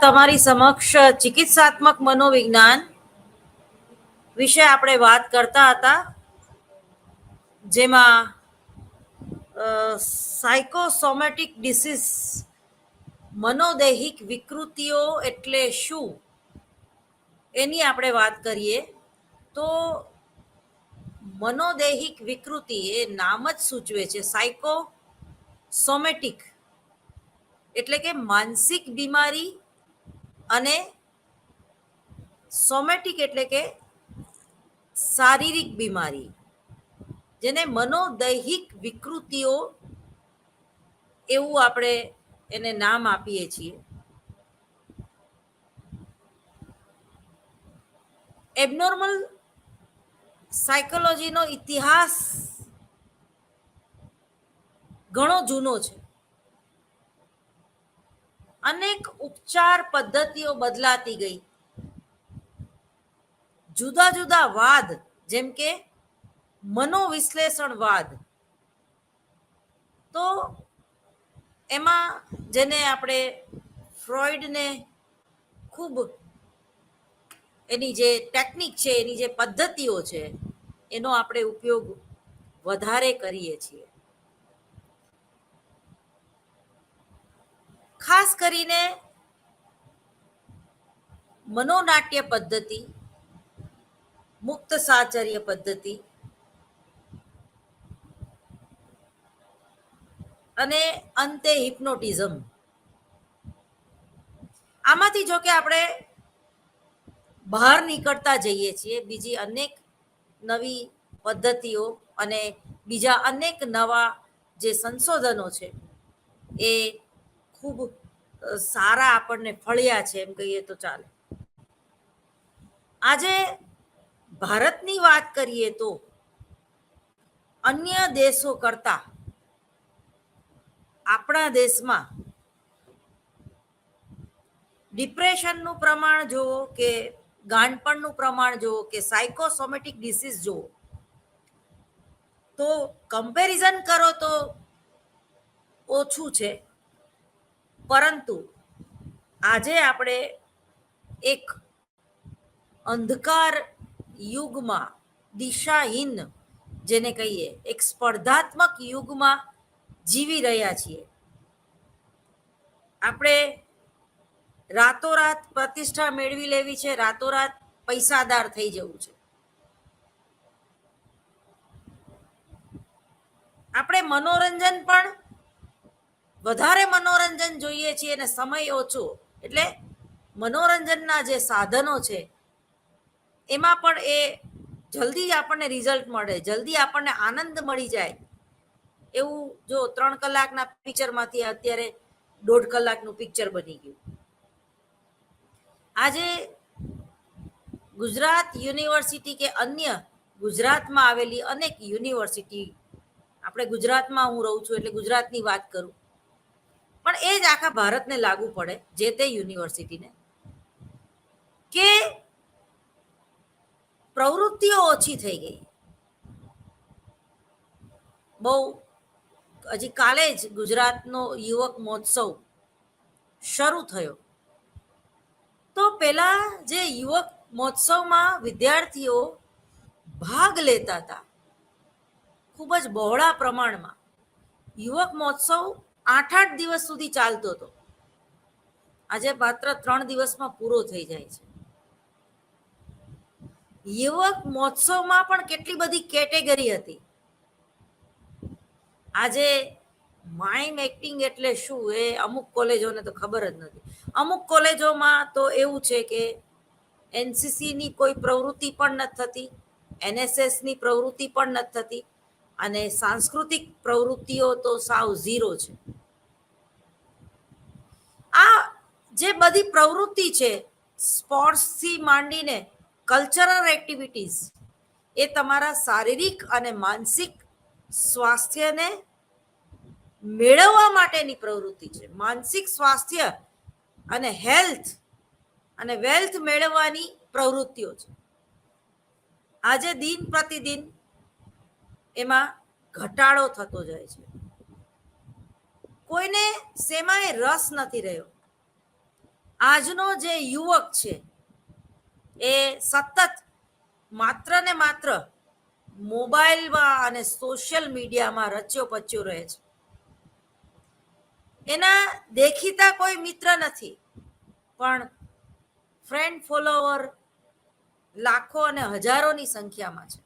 તમારી સમક્ષ ચિકિત્સાત્મક મનોવિજ્ઞાન વિશે આપણે વાત કરતા હતા, જેમાં સાયકોસોમેટિક ડિસીઝ મનોદૈહિક વિકૃતિઓ એટલે શું એની આપણે વાત કરીએ તો મનોદૈહિક વિકૃતિ એ નામ જ સૂચવે છે. સાયકોસોમેટિક એટલે કે માનસિક બીમારી અને સોમેટિક એટલે કે શારીરિક બીમારી, જેને મનોદૈહિક વિકૃતિઓ એવું આપણે એને નામ આપીએ છીએ. એબનોર્મલ સાયકોલોજીનો ઇતિહાસ ઘણો જૂનો છે. અનેક ઉપચાર પદ્ધતિઓ બદલાતી ગઈ. જુદા જુદા વાદ જેમ કે મનોવિશ્લેષણવાદ, તો એમાં જેને આપણે ફ્રોઈડને ખૂબ એની જે ટેકનિક છે, એની જે પદ્ધતિઓ છે, એનો આપણે ઉપયોગ વધારે કરીએ છીએ. ખાસ કરીને મનોનાટ્ય પદ્ધતિ, મુક્ત સાહચર્ય પદ્ધતિ અને અંતે હિપ્નોટિઝમ. આમાંથી જો કે આપણે બહાર નીકળતા જઈએ છીએ. બીજી અનેક નવી પદ્ધતિઓ અને બીજા અનેક નવા જે સંશોધનો છે એ ખૂબ સારા આપણને ફળ્યા છે, એમ કહીએ તો ચાલે. આજે ભારતની વાત કરીએ તો અન્ય દેશો કરતા આપણા દેશમાં ડિપ્રેશનનું પ્રમાણ જુઓ કે ગાંડપણનું પ્રમાણ જુઓ કે સાયકોસોમેટિક ડિસીઝ જુઓ, તો કમ્પેરિઝન કરો તો ઓછું છે. પરંતુ આજે આપણે એક અંધકાર યુગમાં, દિશાહીન જેને કહીએ, એક સ્પર્ધાત્મક યુગમાં જીવી રહ્યા છીએ. આપણે રાતોરાત પ્રતિષ્ઠા મેળવી લેવી છે, રાતોરાત પૈસાદાર થઈ જવું છે. આપણે મનોરંજન પણ વધારે મનોરંજન જોઈએ છીએ અને સમય ઓછો, એટલે મનોરંજનના જે સાધનો છે એમાં પણ એ જલ્દી આપણને રિઝલ્ટ મળે, જલ્દી આપણને આનંદ મળી જાય એવું. જો 3 કલાકના પિક્ચરમાંથી અત્યારે 1.5 કલાકનું પિક્ચર બની ગયું. આજે ગુજરાત યુનિવર્સિટી કે અન્ય ગુજરાતમાં આવેલી અનેક યુનિવર્સિટી, આપણે ગુજરાતમાં હું રહું છું એટલે ગુજરાતની વાત કરું, પણ એ જ આખા ભારતને લાગુ પડે, જે તે યુનિવર્સિટીને, કે પ્રવૃત્તિઓ ઓછી થઈ ગઈ. બહુ હજી કાલે જ ગુજરાતનો યુવક મહોત્સવ શરૂ થયો. તો પેલા જે યુવક મહોત્સવમાં વિદ્યાર્થીઓ ભાગ લેતા હતા ખૂબ જ બહોળા પ્રમાણમાં, યુવક મહોત્સવ 8 દિવસ સુધી ચાલતો હતો. આજે માત્ર 3 દિવસમાં પૂરો થઈ જાય છે. યુવક મહોત્સવમાં પણ કેટલી બધી કેટેગરી હતી. આજે માઇમ એક્ટિંગ એટલે શું એ અમુક કોલેજોને તો ખબર જ નથી. અમુક કોલેજોમાં તો એવું છે કે એનસીસીની કોઈ પ્રવૃત્તિ પણ નથી થતી, એનએસએસની પ્રવૃત્તિ પણ નથી થતી, અને સાંસ્કૃતિક પ્રવૃત્તિઓ તો સાવ ઝીરો છે. આ જે બધી પ્રવૃત્તિ છે, સ્પોર્ટ્સથી માંડીને કલ્ચરલ એક્ટિવિટીઝ, એ તમારા શારીરિક અને માનસિક સ્વાસ્થ્યને મેળવવા માટેની પ્રવૃત્તિ છે. માનસિક સ્વાસ્થ્ય અને હેલ્થ અને વેલ્થ મેળવવાની પ્રવૃત્તિઓ છે. આજે દિન પ્રતિદિન એમાં ઘટાડો થતો જાય છે. કોઈને શેમાંય રસ નથી રહ્યો. આજનો જે યુવક છે એ સતત માત્ર ને માત્ર મોબાઈલમાં અને સોશિયલ મીડિયામાં રચ્યો પચ્યો રહે છે. એના દેખીતા કોઈ મિત્ર નથી, પણ ફ્રેન્ડ ફોલોવર લાખો અને હજારોની સંખ્યામાં છે.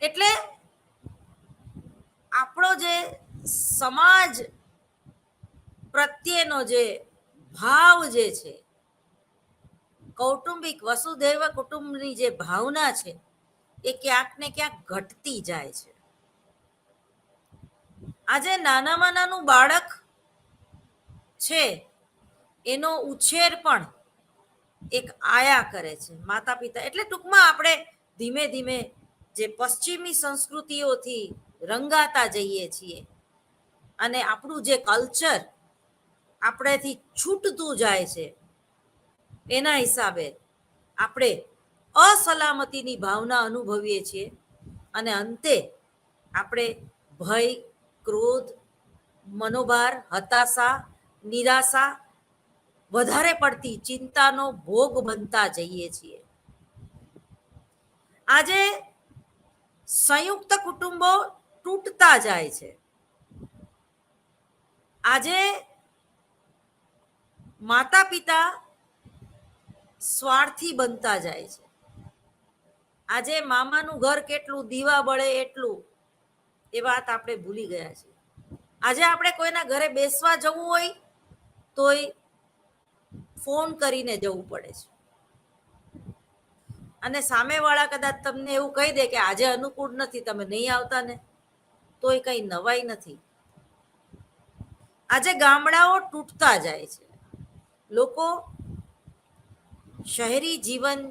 એટલે આપણો જે સમાજ પ્રત્યેનો જે ભાવ જે છે, કૌટુંબિક વસુધૈવ કુટુંબની જે ભાવના છે, એ ક્યાંક ને ક્યાંક ઘટતી જાય છે. આજે નાનામાં નાનું બાળક છે, એનો ઉછેર પણ એક આયા કરે છે, માતા પિતા. એટલે ટૂંકમાં આપણે ધીમે ધીમે જે પશ્ચિમી સંસ્કૃતિઓથી રંગાતા જઈએ છીએ અને આપણું જે કલ્ચર આપણેથી છૂટતું જાય છે, એના હિસાબે આપણે અસલામતીની ભાવના અનુભવીએ છીએ અને અંતે આપણે ભય, ક્રોધ, મનોભાર, હતાશા, નિરાશા, વધારે પડતી ચિંતાનો ભોગ બનતા જઈએ છીએ. આજે સંયુક્ત કુટુંબો તૂટતા જાય છે. આજે માતા પિતા સ્વાર્થી બનતા જાય છે. આજે મામાનું ઘર કેટલું દીવા બળે એટલું, એ વાત આપણે ભૂલી ગયા છીએ. આજે આપણે કોઈના ઘરે બેસવા જવું હોય તોય ફોન કરીને જવું પડે છે, અને સામેવાળા કદાચ તમને એવું કહી દે કે આજે અનુકૂળ નથી, તમે નહીં આવતા ને, તોય કઈ નવાઈ નથી. આજે ગામડાઓ તૂટતા જાય છે. લોકો શહેરી જીવન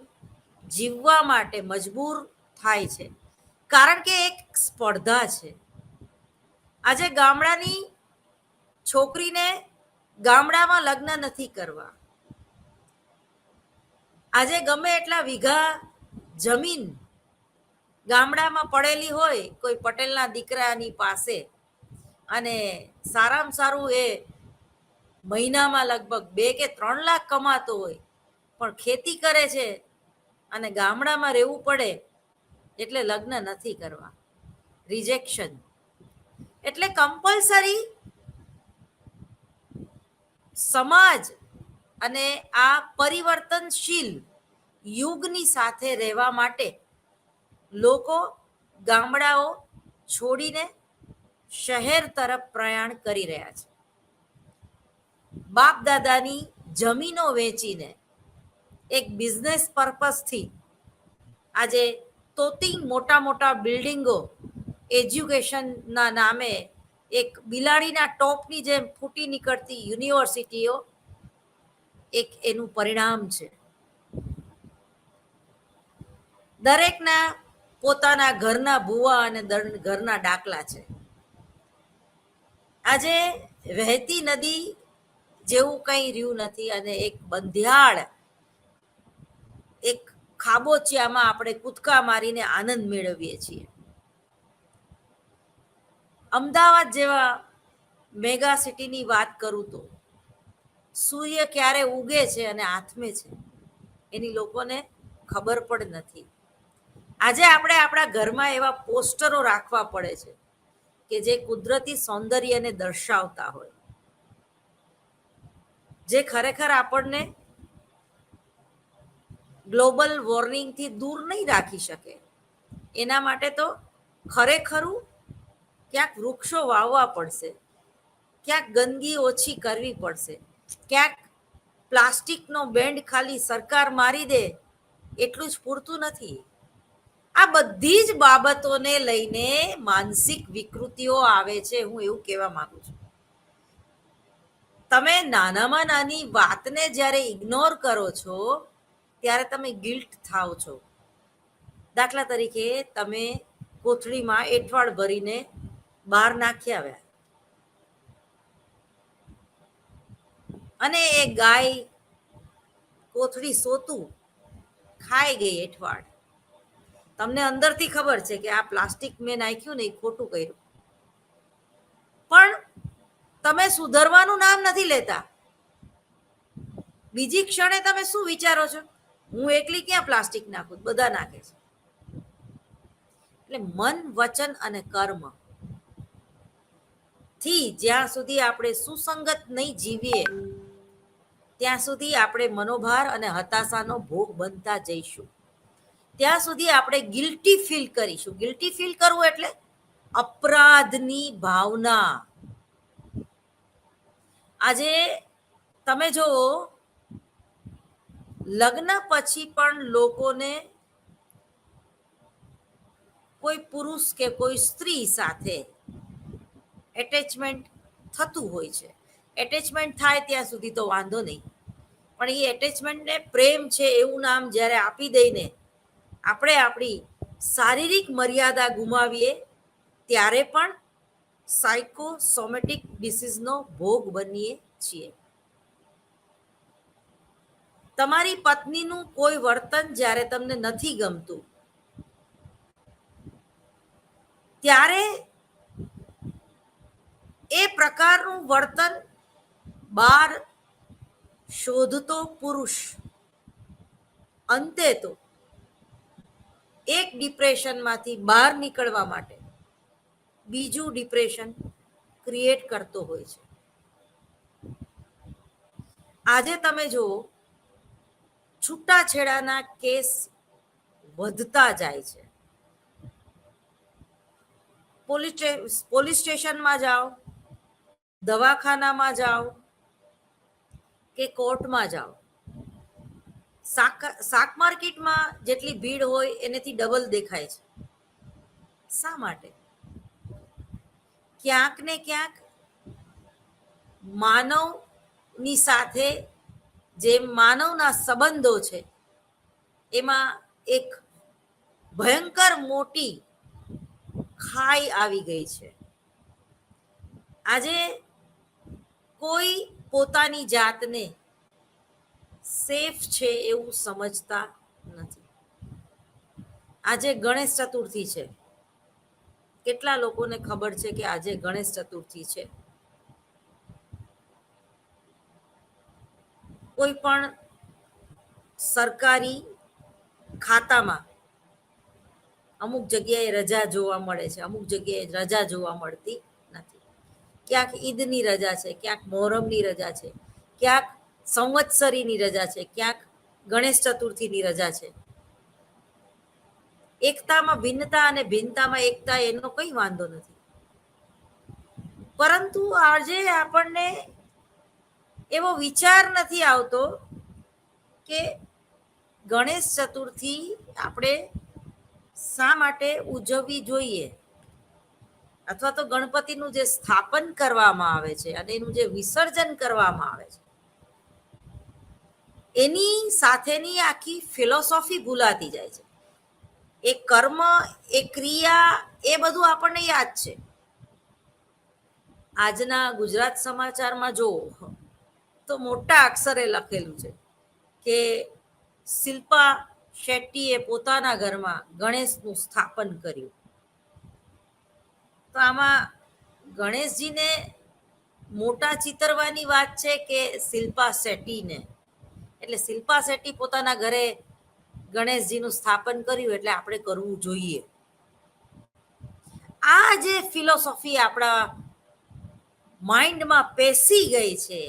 જીવવા માટે મજબૂર થાય છે, કારણ કે એક સ્પર્ધા છે. આજે ગામડાની છોકરીને ગામડામાં લગ્ન નથી કરવા. આજે ગમે એટલા વીઘા જમીન ગામડામાં પડેલી હોય કોઈ પટેલના દીકરાની પાસે, અને સારામાં સારું એ મહિનામાં લગભગ 2 કે 3 લાખ કમાતો હોય, પણ ખેતી કરે છે અને ગામડામાં રહેવું પડે એટલે લગ્ન નથી કરવા, રિજેક્શન. એટલે કમ્પલસરી સમાજ અને આ પરિવર્તનશીલ યુગની સાથે રહેવા માટે લોકો ગામડાઓ છોડીને શહેર તરફ પ્રયાણ કરી રહ્યા છે. બાપ દાદાની જમીનો વેચીને એક બિઝનેસ પર્પસથી આજે તોતિંગ મોટા મોટા બિલ્ડિંગો એજ્યુકેશનના નામે એક બિલાડીના ટોપની જેમ ફૂટી નીકળતી યુનિવર્સિટીઓ એક એનું પરિણામ છે. દરેકના પોતાના ઘરના ભૂવા અને ઘરના ડાકલા છે. આજે વહેતી નદી જેવું કંઈ રહ્યું નથી, અને એક બંધિયાળ એક ખાબોચિયામાં આપણે કૂદકા મારીને આનંદ મેળવીએ છીએ. અમદાવાદ જેવા મેગા સિટીની વાત કરું તો સૂર્ય ક્યારે ઉગે છે અને આથમે છે એની લોકોને ખબર પણ નથી. આજે આપણે આપણા ઘરમાં એવા પોસ્ટરો રાખવા પડે છે કે જે કુદરતી સૌંદર્યને દર્શાવતા હોય, જે ખરેખર આપણને ગ્લોબલ વોર્મિંગથી દૂર નહીં રાખી શકે. એના માટે તો ખરેખરું ક્યાંક વૃક્ષો વાવવા પડશે, ક્યાંક ગંદકી ઓછી કરવી પડશે, ક્યાંક પ્લાસ્ટિકનો બેન્ડ ખાલી સરકાર મારી દે એટલું જ પૂરતું નથી. આ બધી જ બાબતોને લઈને માનસિક વિકૃતિઓ આવે છે. હું એવું કહેવા માંગુ છું. તમે નાનામાં નાની વાતને જ્યારે ઇગ્નોર કરો છો ત્યારે તમે ગિલ્ટ થાવ છો. દાખલા તરીકે તમે કોથળીમાં એઠવાડ ભરીને બહાર નાખી આવ્યા, અને એ ગાય કોથળી સોતું ખાઈ ગઈ એઠવાડ. તમને અંદરથી ખબર છે કે આ પ્લાસ્ટિક મેં નાખ્યું ને એ ખોટું કર્યું, પણ તમે સુધરવાનું નામ નથી લેતા. બીજી ક્ષણે તમે શું વિચારો છો? હું એકલી ક્યાં પ્લાસ્ટિક નાખું, બધા નાખે છે. એટલે મન, વચન અને કર્મ થી જ્યાં સુધી આપણે સુસંગત નહીં જીવીએ ત્યાં સુધી આપણે મનોભાર અને હતાશાનો ભોગ બનતા જઈશું. ત્યાં સુધી આપણે ગિલ્ટી ફીલ કરીશું. ગિલ્ટી ફીલ કરવું એટલે અપરાધની ભાવના. આજે તમે જો લગ્ન પછી પણ લોકોને કોઈ પુરુષ કે કોઈ સ્ત્રી સાથે એટેચમેન્ટ થતું હોય છે. એટેચમેન્ટ થાય ત્યાં સુધી તો વાંધો નહીં, પણ એ એટેચમેન્ટને પ્રેમ છે એવું નામ જ્યારે આપી દઈને આપણે આપણી શારીરિક મર્યાદા ગુમાવીએ ત્યારે પણ સાયકોસોમેટિક ડિસીઝનો ભોગ બનીએ છીએ. તમારી પત્નીનું કોઈ વર્તન જ્યારે તમને નથી ગમતું ત્યારે એ પ્રકારનું વર્તન બહાર શોધતો પુરુષ અંતે તો એક ડિપ્રેશનમાંથી બહાર નીકળવા માટે બીજું ડિપ્રેશન ક્રિએટ કરતો હોય છે. આજે તમે જુઓ છૂટાછેડાના કેસ વધતા જાય છે. પોલીસ સ્ટેશનમાં જાઓ, દવાખાનામાં જાઓ કે કોર્ટમાં જાઓ, શાક માર્કેટમાં જેટલી ભીડ હોય એનાથી ડબલ દેખાય છે. શા માટે? ક્યાંક ને ક્યાંક માનવની સાથે જે માનવના સંબંધો છે એમાં એક ભયંકર મોટી ખાઈ આવી ગઈ છે. આજે કોઈ પોતાની જાતને સેફ છે એવું સમજતા નથી. આજે ગણેશ ચતુર્થી છે. કેટલા લોકોને ખબર છે કે આજે ગણેશ ચતુર્થી છે? કોઈ પણ સરકારી ખાતામાં અમુક જગ્યાએ રજા જોવા મળે છે, અમુક જગ્યાએ રજા જોવા મળતી નથી. ક્યાંક ઈદની રજા છે, ક્યાંક મોહરમની રજા છે, ક્યાંક સંવત્સરીની રજા છે, ક્યાંક ગણેશ ચતુર્થીની રજા છે. એકતામાં ભિન્નતા અને ભિન્નતામાં એકતા એનો કઈ વાંધો નથી, પરંતુ આજે આપણને એવો વિચાર નથી આવતો કે ગણેશ ચતુર્થી આપણે શા માટે ઉજવવી જોઈએ, અથવા તો ગણપતિનું જે સ્થાપન કરવામાં આવે છે અને એનું જે વિસર્જન કરવામાં આવે છે એની સાથેની આખી ફિલોસોફી ભૂલાતી જાય છે. એ કર્મ, એ ક્રિયા, એ બધું આપણને યાદ છે. આજના ગુજરાત સમાચારમાં જો તો મોટા અક્ષરે લખેલું છે કે શિલ્પા શેટ્ટીએ પોતાના ઘરમાં ગણેશનું સ્થાપન કર્યું. તો આમાં ગણેશજીને મોટા ચિતરવાની વાત છે કે શિલ્પા શેટ્ટીને? એટલે શિલ્પા શેટ્ટી પોતાના ઘરે ગણેશજીનું સ્થાપન કર્યું એટલે આપણે કરવું જોઈએ. આ જે ફિલોસોફી આપણા માઇન્ડમાં પેસી ગઈ છે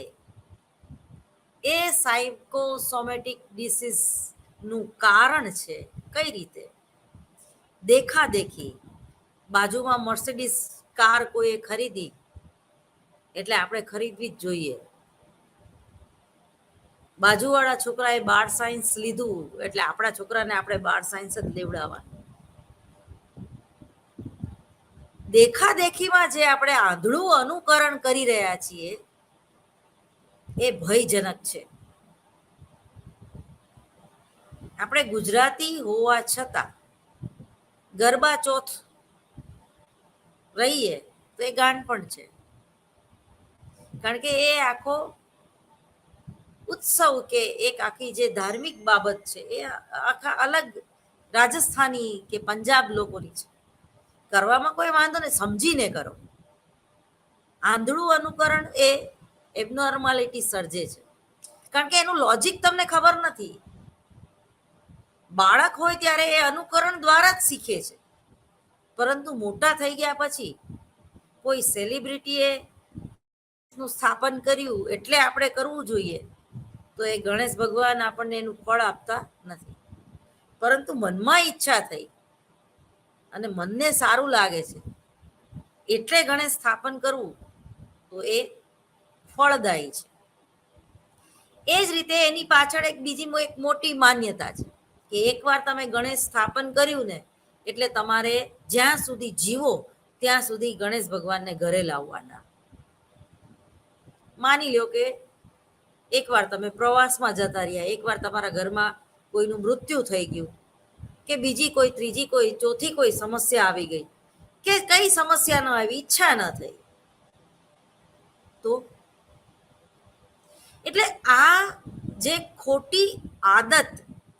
એ સાયકોસોમેટિક ડિસીઝનું કારણ છે. કઈ રીતે? દેખાદેખી. બાજુમાં મર્સિડીઝ કાર કોઈએ ખરીદી એટલે આપણે ખરીદવી જ જોઈએ. બાજુવાળા છોકરાએ 12 સાયન્સ લીધું એટલે આપણા છોકરાને આપણે 12 સાયન્સ જ લેવડાવવાનું. દેખાદેખીમાં જે આપણે આંધળું અનુકરણ કરી રહ્યા છીએ એ ભયજનક છે. આપણે ગુજરાતી હોવા છતાં ગરબા ચોથ રહીએ તો એ ગાંડપણ છે, કારણ કે એ આખો ઉત્સવ કે એક આખી જે ધાર્મિક બાબત છે એ આખા અલગ રાજસ્થાની કે પંજાબ લોકોની છે. કરવામાં કોઈ વાંધો નહીં, સમજીને કરો. આંધળું અનુકરણ એ એબનોર્માલિટી સર્જે છે, કારણ કે એનું લોજિક તમને ખબર નથી. બાળક હોય ત્યારે એ અનુકરણ દ્વારા જ શીખે છે, પરંતુ મોટા થઈ ગયા પછી કોઈ સેલિબ્રિટીએ નું સ્થાપન કર્યું એટલે આપણે કરવું જોઈએ, તો એ ગણેશ ભગવાન આપણને એનું ફળ આપતા નથી. પરંતુ મનમાં ઈચ્છા થઈ અને મનને સારું લાગે છે એટલે ગણેશ સ્થાપન કરવું, તો એ ફળદાયી છે. એ જ રીતે એની પાછળ એક બીજી એક મોટી માન્યતા છે કે એકવાર તમે ગણેશ સ્થાપન કર્યું ને એટલે તમારે જ્યાં સુધી જીવો ત્યાં સુધી ગણેશ ભગવાનને ઘરે લાવવાના. માની લો કે એકવાર તમે પ્રવાસમાં જતા રહ્યા, એકવાર તમારા ઘરમાં કોઈનું મૃત્યુ થઈ ગયું, કે બીજી કોઈ ત્રીજી કોઈ ચોથી કોઈ સમસ્યા આવી ગઈ, કે કઈ સમસ્યા ન આવી, ઈચ્છા ન થઈ, તો એટલે આ જે ખોટી આદત,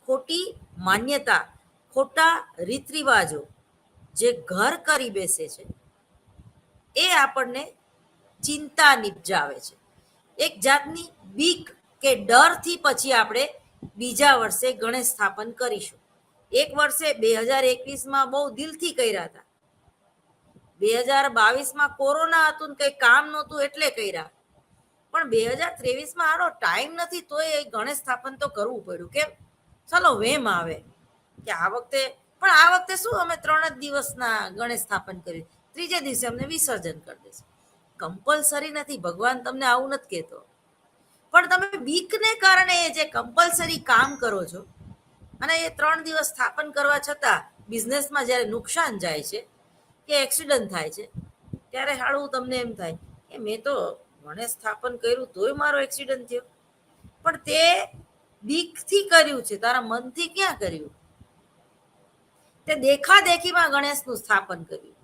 ખોટી માન્યતા, ખોટા રીત રિવાજો જે ઘર કરી બેસે છે, એ આપણને ચિંતા નિપજાવે છે. એક જાતની બીક કે ડરથી પછી આપણે બીજા વર્ષે ગણેશ સ્થાપન કરીશું. એક વર્ષે 2021માં બહુ દિલથી કર્યા હતા, 2022માં કોરોના હતું ને કઈ કામ નહોતું એટલે કર્યા, પણ 2023માં આરો ટાઈમ નથી તોય ગણેશ સ્થાપન તો કરવું પડ્યું. કેમ? ચલો વેમ આવે કે આ વખતે, પણ આ વખતે શું અમે 3 જ દિવસના ગણેશ સ્થાપન કર્યું, ત્રીજે દિવસે અમને વિસર્જન કરી દઈશું. કમ્પલસરી નથી, ભગવાન તમને આવું નથી કહેતો, પણ તમે બીકને કારણે જે કમ્પલસરી કામ કરો છો અને એ 3 દિવસ સ્થાપન કરવા છતાં બિઝનેસમાં જ્યારે નુકસાન જાય છે કે એક્સિડન્ટ થાય છે, ત્યારે હાળું તમને એમ થાય કે મેં તો ગણેશ સ્થાપન કર્યું તોય મારો એક્સિડન્ટ થયો. પણ તે બીકથી કર્યું છે, તારા મનથી ક્યાં કર્યું? તે દેખાદેખીમાં ગણેશનું સ્થાપન કર્યું.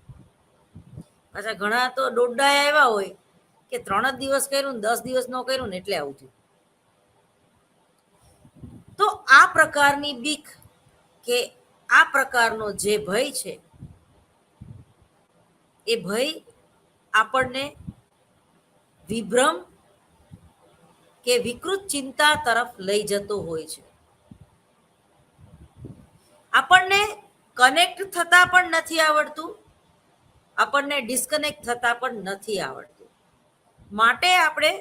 પાછા ઘણા તો દોડ્ડા આવ્યા હોય કે 3 જ દિવસ કર્યું ને 10 દિવસ ન કર્યું ને એટલે આવું થયું. તો આ પ્રકારની બીક કે આ પ્રકારનો જે ભય છે, એ ભય આપણને વિભ્રમ કે વિકૃત ચિંતા તરફ લઈ જતો હોય છે. આપણને કનેક્ટ થતા પણ નથી આવડતું, આપણને ડિસ્કનેક્ટ થતા પણ નથી આવડતું. માટે આપણે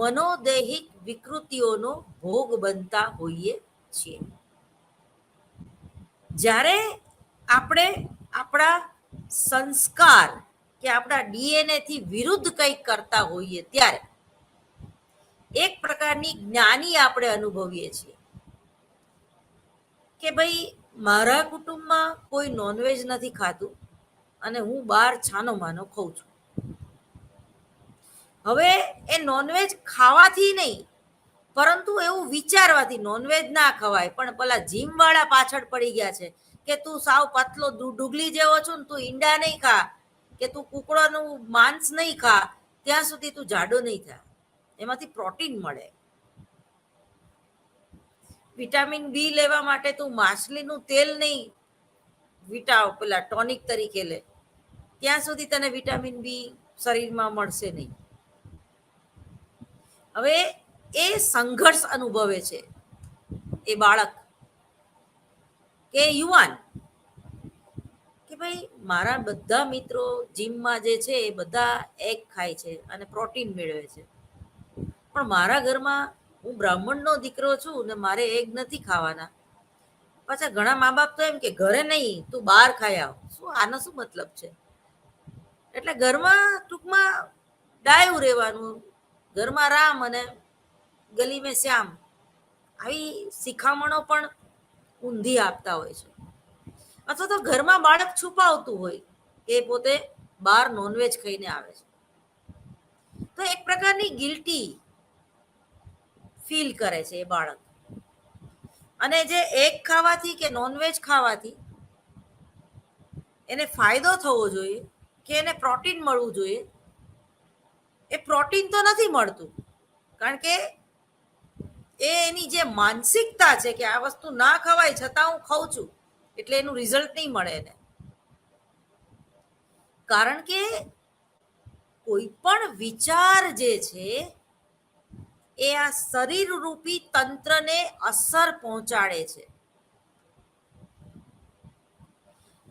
મનોદૈહિક વિકૃતિઓનો ભોગ બનતા હોઈએ છીએ. જ્યારે આપણે આપણા સંસ્કાર કે આપણા ડીએનએ થી વિરુદ્ધ કંઈક કરતા હોઈએ ત્યારે એક પ્રકારની જ્ઞાની આપણે અનુભવીએ છીએ કે ભાઈ મારા કુટુંબમાં કોઈ નોનવેજ નથી ખાતું અને હું બહાર છાનો માનો ખાઉં છું. હવે એ નોનવેજ ખાવાથી નહીં, પરંતુ એવું વિચારવાથી નોનવેજ ના ખવાય, પણ પેલા જીમ વાળા પાછળ પડી ગયા છે કે તું સાવ પતલો ડુગલી જેવો છો ને તું ઈંડા નહીં ખા, કે તું કુકડાનું માંસ નહીં ખા, ત્યાં સુધી તું જાડો નહીં થાય. એમાંથી પ્રોટીન મળે. વિટામિન બી લેવા માટે તું માછલીનું તેલ નહીં પેલા ટોનિક તરીકે લે, ત્યાં સુધી તને વિટામિન બી શરીરમાં મળશે નહીં. હવે એ સંઘર્ષ અનુભવે છે એ બાળક કે યુવાન કે ભાઈ મારા બધા મિત્રો જીમમાં જે છે એ બધા એગ ખાય છે અને પ્રોટીન મેળવે છે, પણ મારા ઘરમાં હું બ્રાહ્મણનો દીકરો છું ને મારે એગ નથી ખાવાના. પાછા ઘણા મા બાપ તો એમ કે ઘરે નહીં તું બહાર ખાઈ આવ. શું આનો શું મતલબ છે? એટલે ઘરમાં ટૂંકમાં ડાયું રહેવાનું, ઘરમાં રામ અને ગલી મેં શ્યામ, આવી શિખામણો પણ ઊંધી આપતા હોય છે. અથવા તો ઘરમાં બાળક છુપાવતું હોય કે પોતે બહાર નોનવેજ ખાઈને આવે છે, તો એક પ્રકારની ગિલ્ટી ફીલ કરે છે એ બાળક. અને જે એગ ખાવાથી કે નોનવેજ ખાવાથી એને ફાયદો થવો જોઈએ કે એને પ્રોટીન મળવું જોઈએ, એ પ્રોટીન તો નથી મળતું, કારણ કે એની જે માનસિકતા છે કે આ વસ્તુ ના ખવાય છતાં હું ખાઉં છું એટલે એનું રિઝલ્ટ નહીં મળે એને. કારણ કે કોઈ પણ વિચાર જે છે એ આ શરીર રૂપી તંત્રને અસર પહોંચાડે છે.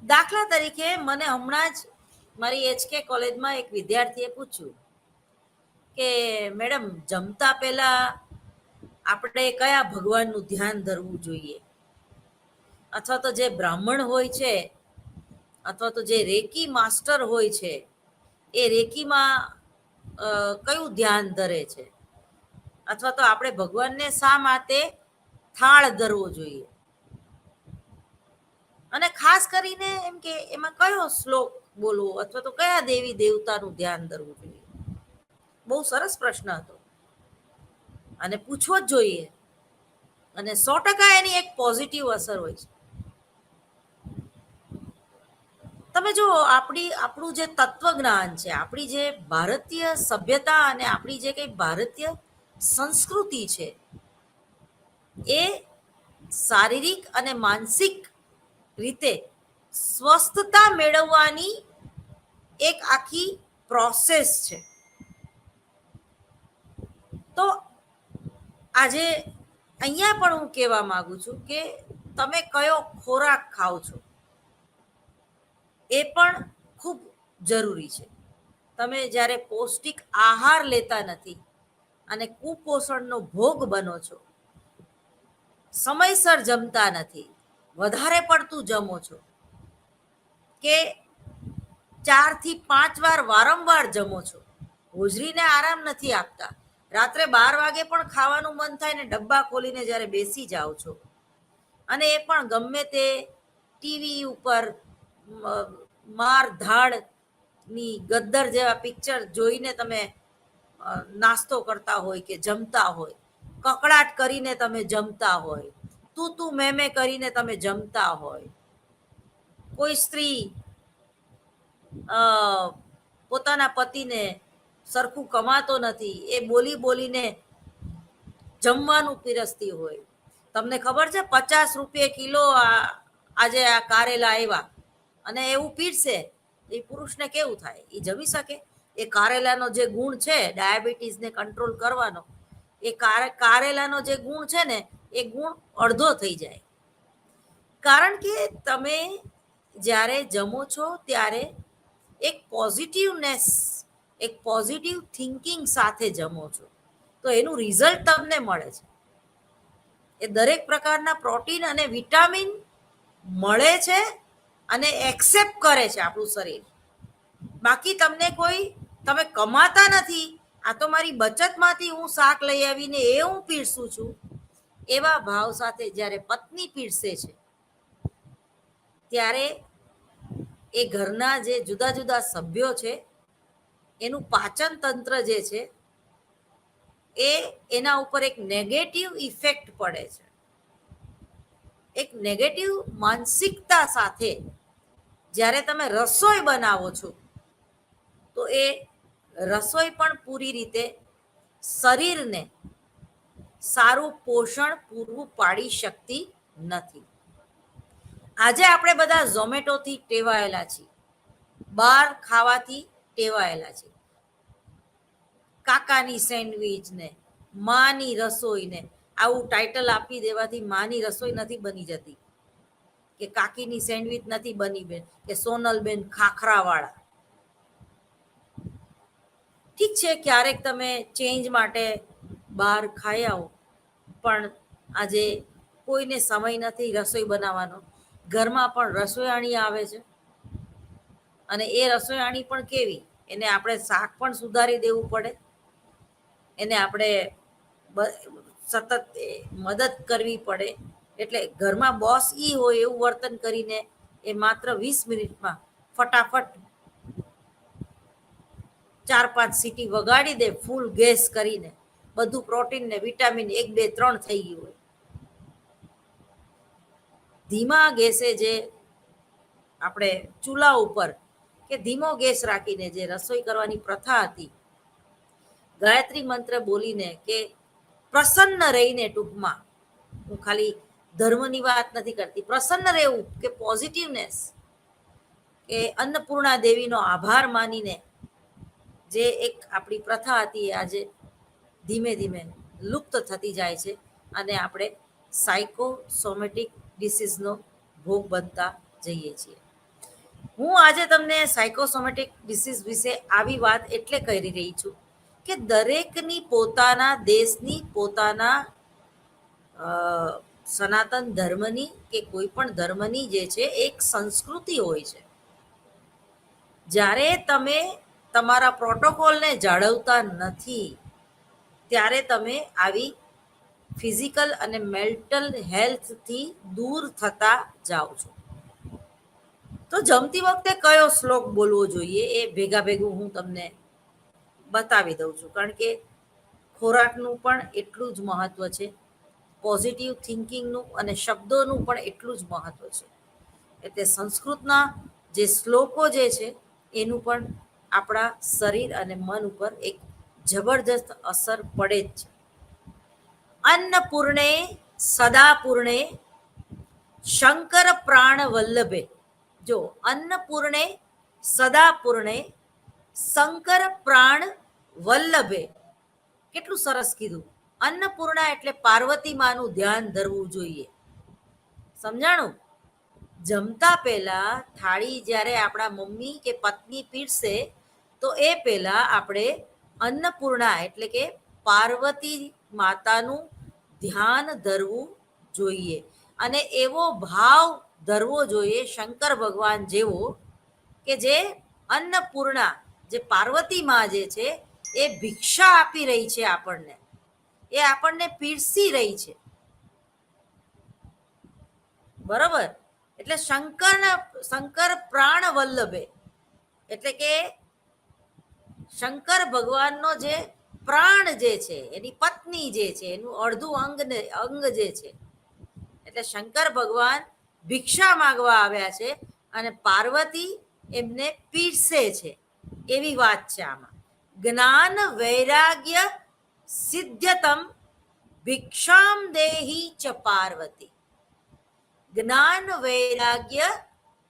દાખલા તરીકે મને હમણાં જ મારી HK કોલેજમાં એક વિદ્યાર્થીએ પૂછ્યું કે મેડમ, જમતા પહેલા આપણે કયા ભગવાનનું ધ્યાન ધરવું જોઈએ, અથવા તો જે બ્રાહ્મણ હોય છે અથવા તો જે રેકી માસ્ટર હોય છે એ રેકીમાં કયું ધ્યાન ધરે છે, અથવા તો આપણે ભગવાનને શા માટે થાળ ધરવો જોઈએ, અને ખાસ કરીને એમ કે એમાં કયો શ્લોક બોલવો અથવા તો કયા દેવી દેવતાનું ધ્યાન ધરવું જોઈએ. બહુ સરસ પ્રશ્ન હતો અને પૂછવો જ જોઈએ, અને 100% એની એક પોઝિટિવ અસર હોય છે. તમે જો આપણું જે તત્વજ્ઞાન છે, આપણી જે ભારતીય સભ્યતા અને આપણી જે કઈ ભારતીય સંસ્કૃતિ છે, એ શારીરિક અને માનસિક રીતે સ્વસ્થતા મેળવવાની એક આખી પ્રોસેસ છે. તો આજે અહીંયા પણ હું કહેવા માંગુ છું કે તમે કયો ખોરાક ખાઓ છો એ પણ ખૂબ જરૂરી છે. તમે જ્યારે પૌષ્ટિક આહાર લેતા નથી અને કુપોષણનો ભોગ બનો છો, સમયસર જમતા નથી, વધારે પડતું જમો છો, કે 4 થી 5 વાર વારંવાર જમો છો, હોજરીને આરામ નથી આપતા, રાત્રે 12 વાગે પણ ખાવાનું મન થાય ને ડબ્બા ખોલીને જ્યારે બેસી જાઓ છો, અને એ પણ ગમે તે ટીવી ઉપર માર ધાડની ગદ્દર જેવા પિક્ચર જોઈને તમે નાસ્તો કરતા હોય કે જમતા હોય, કકડાટ કરીને તમે જમતા હોય, તું મેં કરીને તમે જમતા હોય. કોઈ સ્ત્રી પોતાના પતિને સરખું કમાતો નથી, એ બોલી બોલીને જમવાનું પીરસતી હોય. તમને ખબર છે 50 રૂપિયે કિલો આજે આ કારેલા આવ્યા, અને એવું પીરસે, એ પુરુષને કેવું થાય? એ જમી શકે? એ કારેલાનો જે ગુણ છે ડાયાબિટીસને કંટ્રોલ કરવાનો, એ કારેલાનો જે ગુણ છે ને એ ગુણ અડધો થઈ જાય. કારણ કે તમે જ્યારે જમો છો ત્યારે એક પોઝિટિવનેસ, એક પોઝિટિવ થિંકિંગ સાથે જમો છો, તો એનું રિઝલ્ટ તમને મળે છે. એ દરેક પ્રકારના પ્રોટીન અને વિટામિન મળે છે અને એક્સેપ્ટ કરે છે આપણું શરીર. બાકી તમને તમે કમાતા નથી, આ તો મારી બચતમાંથી હું શાક લઈ આવીને એ હું પીરસું છું, એવા ભાવ સાથે જ્યારે પત્ની પીરસે છે, ત્યારે એ ઘરના જે જુદા જુદા સભ્યો છે એનું પાચન તંત્ર જે છે એ એના ઉપર એક નેગેટિવ ઇફેક્ટ પડે છે. એક નેગેટિવ માનસિકતા સાથે જ્યારે તમે રસોઈ બનાવો છો, તો એ રસોઈ પણ પૂરી રીતે શરીરને સારું પોષણ પૂરું પાડી શકતી નથી. આજે આપણે બધા ઝોમેટોથી ટેવાયેલા છીએ, બહાર ખાવાથી ટેવાયેલા છીએ. કાકાની સેન્ડવીચ ને માની રસોઈ ને આવું ટાઇટલ આપી દેવાથી માની રસોઈ નથી બની જતી, કે કાકીની સેન્ડવીચ નથી બની બેન, કે સોનલબેન ખાખરાવાળા. ઠીક છે, ક્યારેક તમે ચેન્જ માટે બહાર ખાઈ આવો, પણ આજે કોઈને સમય નથી રસોઈ બનાવવાનો, ઘરમાં પણ રસોઈયાણી આવે છે, અને એ રસોઈયાણી પણ કેવી, એને આપણે શાક પણ સુધારી દેવું પડે, એને આપણે સતત મદદ કરવી પડે. એટલે ઘરમાં બોસ હોય એવું વર્તન કરીને એ માત્ર 20 મિનિટમાં ફટાફટ 4-5 સીટી વગાડી દે, ફૂલ ગેસ કરીને, બધું પ્રોટીન ને વિટામિન 1, 2, 3 થઈ ગયું હોય. ધીમા ગેસે જે આપણે ચૂલા ઉપર કે ધીમો ગેસ રાખીને જે રસોઈ કરવાની પ્રથા હતી, ગાયત્રી મંત્ર બોલીને કે પ્રસન્ન રહીને, ટૂંકમાં હું ખાલી ધર્મની વાત નથી કરતી, પ્રસન્ન રહેવું, કે પોઝિટિવનેસ, કે અન્નપૂર્ણા દેવીનો આભાર માનીને જે એક આપણી પ્રથા હતી, આજે ધીમે ધીમે લુપ્ત થતી જાય છે અને આપણે સાયકોસોમેટિક ડિસીઝનો ભોગ બનતા જઈએ છીએ. હું આજે તમને સાયકોસોમેટિક ડિસીઝ વિશે આવી વાત એટલે કરી રહી છું કે દરેકની પોતાના દેશની પોતાના સનાતન ધર્મની કે કોઈ પણ ધર્મની જે છે એક સંસ્કૃતિ હોય છે. જ્યારે તમે તમારા પ્રોટોકોલને જાળવતા નથી ત્યારે તમે આવી ફિઝિકલ અને મેન્ટલ હેલ્થથી દૂર થતા જાઓ છો. તો જમતી વખતે કયો શ્લોક બોલવો જોઈએ એ ભેગા ભેગું હું તમને બતાવી દઉં છું, કારણ કે ખોરાકનું પણ એટલું જ મહત્વ છે, પોઝિટિવ થિંકિંગનું અને શબ્દોનું પણ એટલું જ મહત્વ છે. એટલે સંસ્કૃતના જે શ્લોકો જે છે એનું પણ આપણા શરીર અને મન ઉપર એક જબરજસ્ત અસર પડે જ છે. અન્નપૂર્ણે સદાપૂર્ણે શંકર પ્રાણ વલ્લભે. જો અન્નપૂર્ણે સદાપૂર્ણે શંકર પ્રાણ વલ્લભે, કેટલું સરસ કીધું. અન્નપૂર્ણા એટલે પાર્વતી માનું ધ્યાન ધરવું જોઈએ. સમજાણું? જમતા પહેલા થાળી જ્યારે આપણા મમ્મી કે પત્ની પીરસે તો એ પહેલા આપણે અન્નપૂર્ણા એટલે કે પાર્વતી માતાનું ધ્યાન ધરવું જોઈએ અને એવો ભાવ ધરવો જોઈએ શંકર ભગવાન જેવો કે જે અન્નપૂર્ણા, જે પાર્વતી માં જે છે એ ભિક્ષા આપી રહી છે આપણને, એ આપણને પીરસી રહી છે. બરોબર? એટલે શંકર પ્રાણ વલ્લભે એટલે કે શંકર ભગવાનનો જે પ્રાણ જે છે, એની પત્ની જે છે, એનું અડધું અંગ જે છે, એટલે શંકર ભગવાન ભિક્ષા માંગવા આવ્યા છે અને પાર્વતી એમને પીરસે છે, એવી વાત છે આમાં. જ્ઞાન વૈરાગ્ય સિદ્ધ્યતમ ભિક્ષામ દેહી ચ પાર્વતી. જ્ઞાન વૈરાગ્ય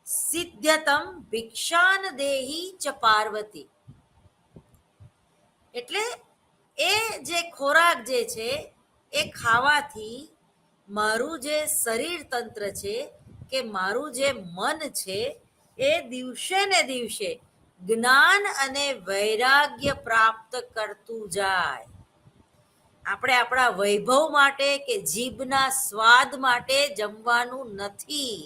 સિદ્ધ્યતમ ભિક્ષાન દેહી ચ પાર્વતી. એટલે એ જે ખોરાક જે છે એ ખાવાથી મારું જે શરીર તંત્ર છે કે મારું જે મન છે એ દિવસે ને દિવસે જ્ઞાન અને વૈરાગ્ય પ્રાપ્ત કરતું જાય. આપણે આપણા વૈભવ માટે કે જીભના સ્વાદ માટે જમવાનું નથી.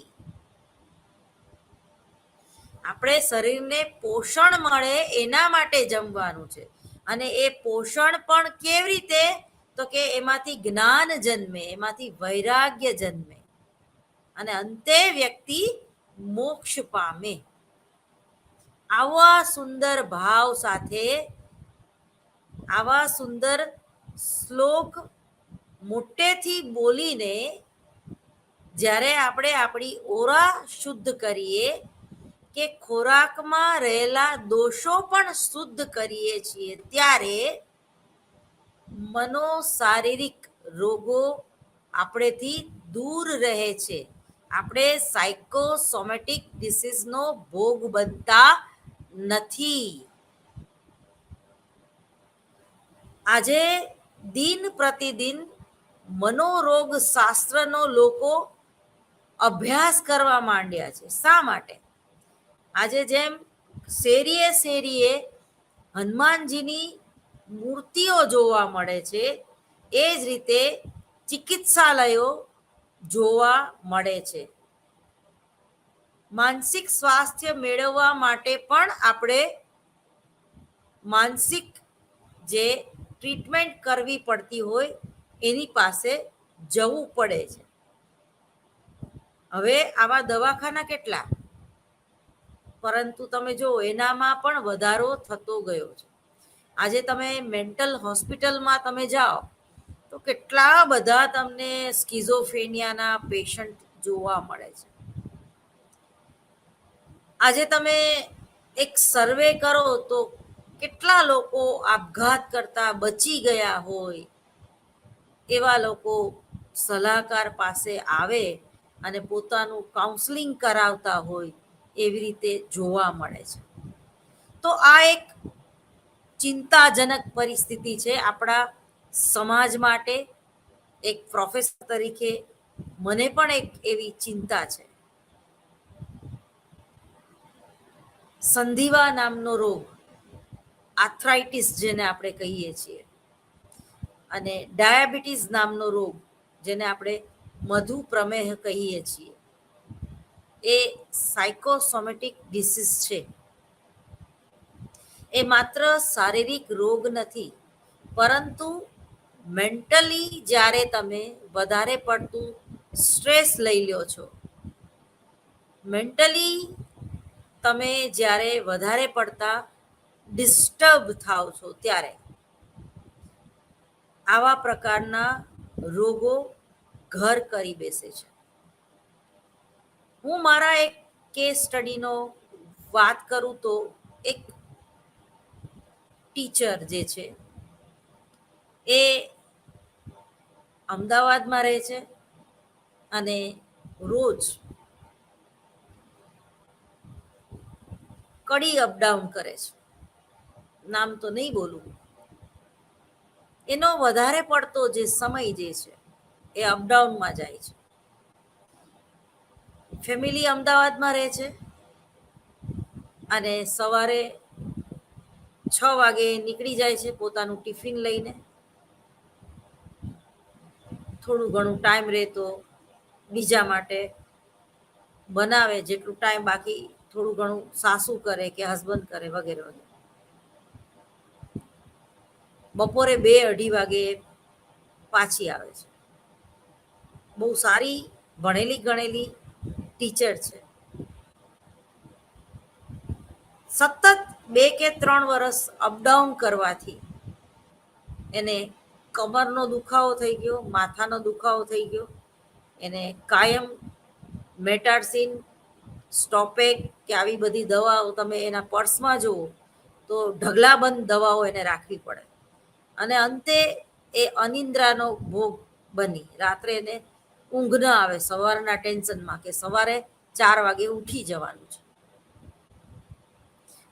આપણે શરીરને પોષણ મળે એના માટે જમવાનું છે. અને એ પોષણ પણ કેવી રીતે? તો કે એમાંથી જ્ઞાન જન્મે, એમાંથી વૈરાગ્ય જન્મે અને અંતે વ્યક્તિ મોક્ષ પામે. આવા સુંદર ભાવ સાથે, આવા સુંદર શ્લોક મોટેથી બોલીને જ્યારે આપણે આપણી ઓરા શુદ્ધ કરીએ કે ખોરાકમાં રહેલા દોષો પણ શુદ્ધ કરીએ છીએ ત્યારે મનોશારીરિક રોગો આપણેથી દૂર રહે છે. આપણે સાયકોસોમેટિક ડિસીઝનો ભોગ બનતા નથી. આજે દિન પ્રતિદિન મનોરોગ શાસ્ત્રનો લોકો અભ્યાસ કરવા માંડ્યા છે. શા માટે? આજે જેમ શેરીએ શેરીએ હનુમાનજીની મૂર્તિઓ જોવા મળે છે, એ જ રીતે ચિકિત્સાલયો જોવા મળે છે. માનસિક સ્વાસ્થ્ય મેળવવા માટે પણ આપણે માનસિક જે ટ્રીટમેન્ટ કરવી પડતી હોય એની પાસે જવું પડે છે. હવે આવા દવાખાના કેટલા, પરંતુ તમે જો એનામાં પણ વધારો થતો ગયો છે. આજે તમે મેન્ટલ હોસ્પિટલમાં તમે જાઓ તો કેટલા બધા તમને સ્કિઝોફ્રેનિયાના પેશન્ટ જોવા મળે છે. આજે તમે એક સર્વે કરો તો કેટલા લોકો આપઘાત કરતા બચી ગયા હોય એવા લોકો સલાહકાર પાસે આવે અને પોતાનું કાઉન્સલિંગ કરાવતા હોય એવી રીતે જોવા મળે છે. તો આ એક ચિંતાજનક પરિસ્થિતિ છે આપણા સમાજ માટે. એક પ્રોફેસર તરીકે મને પણ એક એવી ચિંતા છે. સંધિવા નામનો રોગ, આર્થરાઇટિસ જેને આપણે કહીએ છીએ, અને ડાયાબિટીસ નામનો રોગ જેને આપણે મધુપ્રમેહ કહીએ છીએ, એ સાયકોસોમેટિક ડિસીઝ છે. એ માત્ર શારીરિક રોગ નથી, પરંતુ મેન્ટલી જ્યારે તમે વધારે પડતું સ્ટ્રેસ લઈ લ્યો છો, મેન્ટલી તમે જ્યારે વધારે પડતા ડિસ્ટર્બ થાવ છો, ત્યારે આવા પ્રકારના રોગો ઘર કરી બેસે છે. હું મારા એક કેસ સ્ટડીનો વાત કરું તો, એક ટીચર જે છે એ અમદાવાદમાં રહે છે અને રોજ કડી અપડાઉન કરે છે. નામ તો નહીં બોલું. એનો વધારે પડતો જે સમય જે છે એ અપડાઉનમાં જાય છે. ફેમિલી અમદાવાદમાં રહે છે અને સવારે 6 વાગે નીકળી જાય છે પોતાનું ટિફિન લઈને. થોડું ઘણું ટાઈમ રહેતો બીજા માટે બનાવે, જેટલું ટાઈમ બાકી થોડું ઘણું સાસુ કરે કે હસબન્ડ કરે વગેરે વગેરે. બપોરે 2-2:30 વાગે પાછી આવે છે. બહુ સારી ભણેલી ગણેલી ટીચર છે. સતત 2 કે 3 વર્ષ અપડાઉન કરવાથી એને કમરનો દુખાવો થઈ ગયો, માથાનો દુખાવો થઈ ગયો. એને કાયમ મેટાડસિન, સ્ટોપેક કે આવી બધી દવાઓ તમે એના પર્સમાં જુઓ તો ઢગલાબંધ દવાઓ એને રાખવી પડે. અને અંતે એ અનિદ્રાનો ભોગ બની. રાત્રે એને ઊંઘ ન આવે સવારના ટેન્શનમાં કે સવારે 4 વાગે ઉઠી જવાનું છે.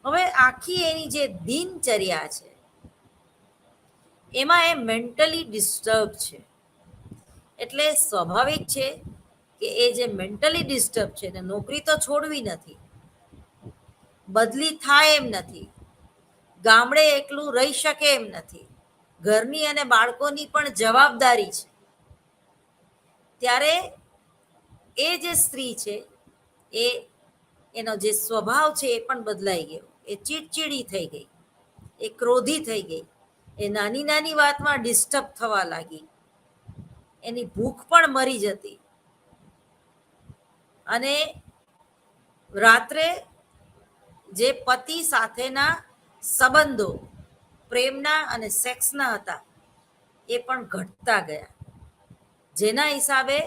હવે આખી એની જે દિનચર્યા છે એમાં એ મેન્ટલી ડિસ્ટર્બ છે. એટલે સ્વાભાવિક છે કે એ જે મેન્ટલી ડિસ્ટર્બ છે ને નોકરી તો છોડવી નથી, બદલી થાય એમ નથી, ગામડે એકલું રહી શકે એમ નથી, ઘરની અને બાળકોની પણ જવાબદારી છે. ત્યારે એ જે સ્ત્રી છે એ એનો જે સ્વભાવ છે એ પણ બદલાઈ ગયો. એ ચીડચીડી થઈ ગઈ, એ ક્રોધી થઈ ગઈ, એ નાની નાની વાતમાં ડિસ્ટર્બ થવા લાગી, એની ભૂખ પણ મરી જતી. અને રાત્રે જે પતિ સાથેના સંબંધો પ્રેમના અને સેક્સના હતા એ પણ ઘટતા ગયા, જેના હિસાબે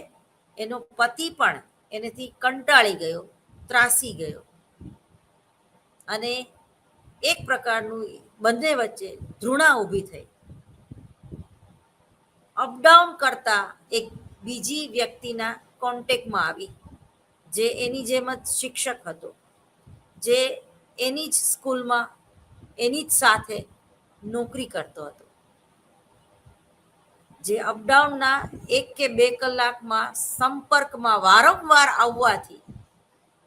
એનો પતિ પણ એનેથી કંટાળી ગયો, ત્રાસી ગયો. અને એક પ્રકારનું બંને વચ્ચે ધૃણા ઊભી થઈ. અપડાઉન કરતા એક બીજી વ્યક્તિના કોન્ટેક્ટમાં આવી, જે એની જેમ જ શિક્ષક હતો, જે એની જ સ્કૂલમાં એની જ સાથે નોકરી કરતો હતો. જે અપડાઉનના 1 કે 2 કલાકમાં સંપર્કમાં વારંવાર આવવાથી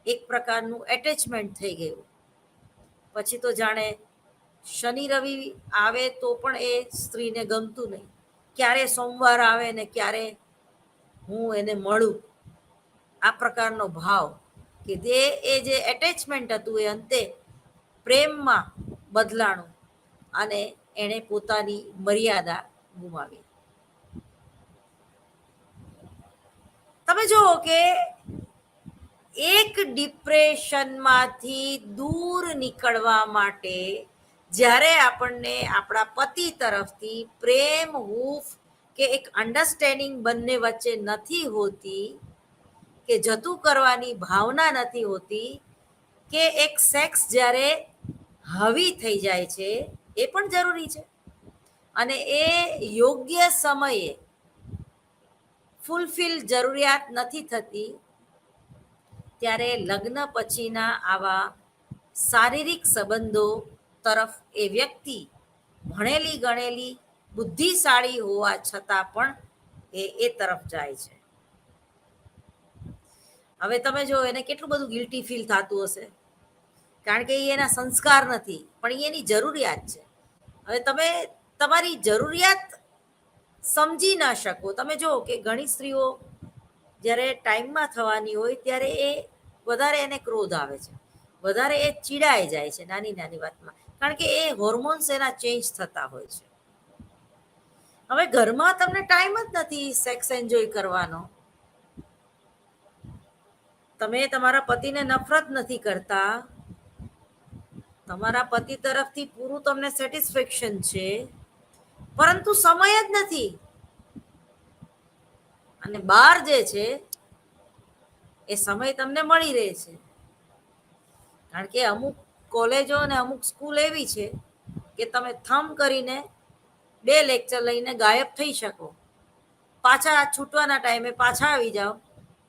એક પ્રકારનું એટેચમેન્ટ થઈ ગયું. પછી તો જાણે શનિ રવિ આવે તો પણ એ સ્ત્રીને ગમતું નહીં. ક્યારે સોમવાર આવે ને ક્યારે હું એને મળું, આ પ્રકારનો ભાવ કે એ જે એટેચમેન્ટ હતું એ અંતે પ્રેમમાં બદલાણું અને એણે પોતાની મર્યાદા ગુમાવી. તમે જુઓ કે એક ડિપ્રેશનમાંથી દૂર નીકળવા માટે જ્યારે આપણને આપણા પતિ તરફથી પ્રેમ, હૂંફ કે એક અન્ડરસ્ટેન્ડિંગ બંને વચ્ચે નથી હોતી, કે જતું કરવાની ભાવના નથી હોતી, કે એક સેક્સ જ્યારે હાવી થઈ જાય છે એ પણ જરૂરી છે. અને એ યોગ્ય સમયે ફૂલફિલ જરૂરિયાત નથી થતી, ત્યારે લગ્ન પછીના આવા શારીરિક સંબંધો તરફ એ વ્યક્તિ ભણેલી ગણેલી બુદ્ધિશાળી હોવા છતાં પણ એ તરફ જાય છે. હવે તમે જો એને કેટલું બધું ગિલ્ટી ફીલ થતું હશે, કારણ કે એ એના સંસ્કાર નથી, પણ એ એની જરૂરિયાત છે. હવે તમે તમારી જરૂરિયાત સમજી ના શકો. તમે જો કે ઘણી સ્ત્રીઓ જ્યારે ટાઈમમાં થવાની હોય ત્યારે એ વધારે એને ક્રોધ આવે છે, વધારે એ ચીડાઈ જાય છે નાની નાની વાતમાં, કારણ કે એ હોર્મોન્સ એના ચેન્જ થતા હોય છે. હવે ઘરમાં તમને ટાઈમ જ નથી સેક્સ એન્જોય કરવાનો, તમે તમારા પતિને નફરત નથી કરતા, તમારા પતિ તરફથી પૂરું તમને સેટિસ્ફેક્શન છે, પરંતુ સમય જ નથી. અને બહાર જે છે એ સમય તમને મળી રહે છે, કારણ કે અમુક કોલેજો અને અમુક સ્કૂલ એવી છે કે તમે થમ કરીને 2 લેક્ચર લઈને ગાયબ થઈ શકો, પાછા છૂટવાના ટાઈમે પાછા આવી જાઓ,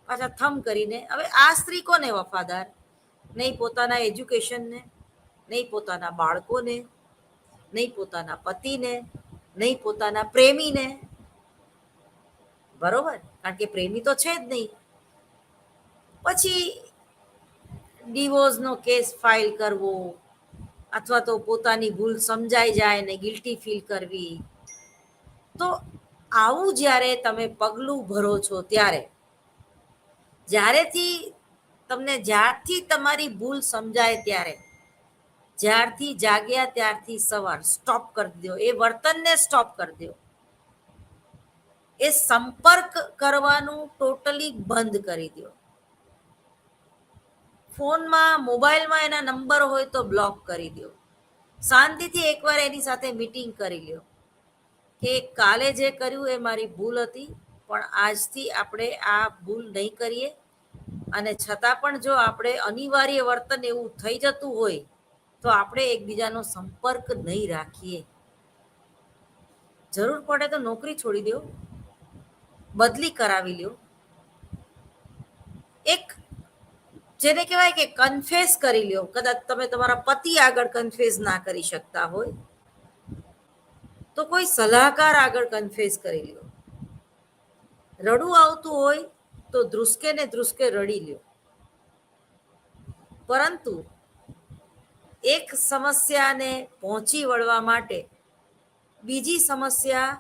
પાછા થમ કરીને. હવે આ સ્ત્રી કોને વફાદાર? નહીં પોતાના એજ્યુકેશનને, નહીં પોતાના બાળકોને, નહીં પોતાના પતિને, નહીં પોતાના પ્રેમીને. બરોબર, કારણ કે પ્રેમી તો છે જ નહીં. પછી ડિવોર્સનો કેસ ફાઇલ કરવો, અથવા તો પોતાની ભૂલ સમજાઈ જાય ને ગિલ્ટી ફીલ કરવી. તો આવું જ્યારે તમે પગલું ભરો છો ત્યારે, જ્યારથી તમારી ભૂલ સમજાય ત્યારે, જ્યારથી જાગ્યા ત્યારથી સવાર, સ્ટોપ કરી દો. એ વર્તનને સ્ટોપ કરી દો. એ સંપર્ક કરવાનું ટોટલી બંધ કરી દો. ફોનમાં મોબાઈલમાં એના નંબર હોય તો બ્લોક કરી દો. શાંતિથી એકવાર એની સાથે મીટિંગ કરી લ્યો કે કાલે જે કર્યું એ મારી ભૂલ હતી, પણ આજથી આપણે આ ભૂલ નહીં કરીએ. અને છતાં પણ જો આપણે અનિવાર્ય વર્તન એવું થઈ જતું હોય તો આપણે એકબીજાનો સંપર્ક નહીં રાખીએ. જરૂર પડે તો નોકરી છોડી દો, બદલી કરાવી લ્યો. એક જેને કહેવાય કે કન્ફેસ કરી લ્યો. કદાચ તમે તમારા પતિ આગળ કન્ફેસ ના કરી શકતા હોય તો કોઈ સલાહકાર આગળ કન્ફેસ કરી લ્યો. રડવું આવતું હોય તો ધ્રુસકે ને ધ્રુસકે રડી લ્યો. પરંતુ એક સમસ્યાને પહોંચી વળવા માટે બીજી સમસ્યા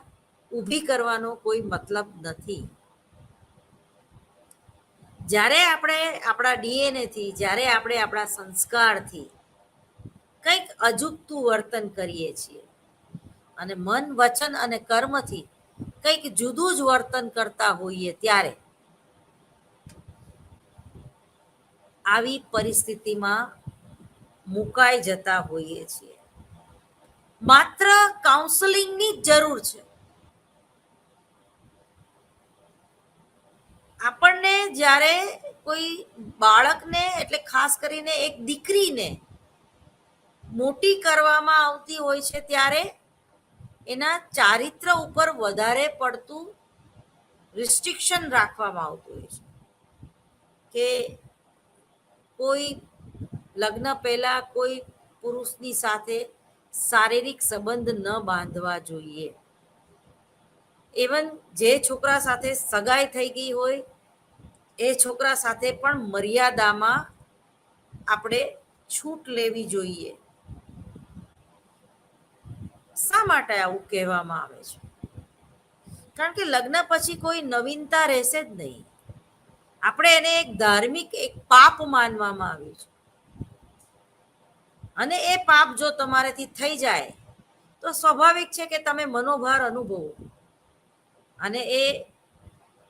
ઊભી કરવાનો કોઈ મતલબ નથી. જ્યારે આપણે આપણા ડીએનએથી, જ્યારે આપણે આપણા સંસ્કારથી કંઈક અજુગતું વર્તન કરીએ છીએ અને મન, વચન અને કર્મથી કંઈક જુદું જ વર્તન કરતા હોઈએ ત્યારે આવી પરિસ્થિતિમાં મુકાઈ જતા હોઈએ છીએ. માત્ર કાઉન્સેલિંગની જ જરૂર છે. આપણને જ્યારે કોઈ બાળકને, એટલે ખાસ કરીને એક દીકરીને મોટી કરવામાં આવતી હોય છે ત્યારે એના ચારિત્ર ઉપર વધારે પડતું રિસ્ટ્રિક્શન રાખવામાં આવતું હોય છે કે કોઈ લગ્ન પહેલા કોઈ પુરુષની સાથે શારીરિક સંબંધ ન બાંધવા જોઈએ. ઇવન જે છોકરા સાથે સગાઈ થઈ ગઈ હોય એ છોકરા સાથે પણ મર્યાદામાં આપણે છૂટ લેવી જોઈએ. શા માટે આવું કહેવામાં આવે છે? કારણ કે લગ્ન પછી કોઈ નવીનતા રહેશે જ નહીં. આપણે એને એક ધાર્મિક, એક પાપ માનવામાં આવ્યું છે, અને એ પાપ જો તમારાથી થઈ જાય તો સ્વાભાવિક છે કે તમે મનોભાર અનુભવો, અને એ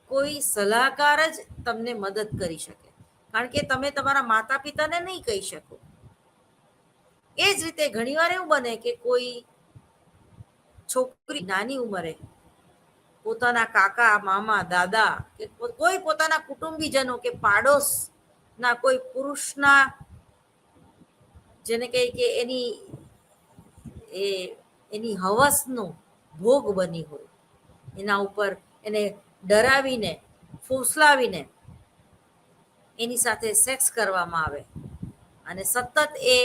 કોઈ સલાહકાર જ તમને મદદ કરી શકે, કારણ કે તમે તમારા માતા પિતાને નહીં કહી શકો. એ જ રીતે ઘણીવાર એવું બને કે કોઈ છોકરી નાની ઉંમરે પોતાના કાકા, મામા, દાદા કે કોઈ પોતાના કુટુંબીજનો કે પાડોશના કોઈ પુરુષના, જેને કહે કે એની હવસનો ભોગ બની હોય, એના ઉપર એને ડરાવીને, ફોસલાવીને એની સાથે સેક્સ કરવામાં આવે, અને સતત એ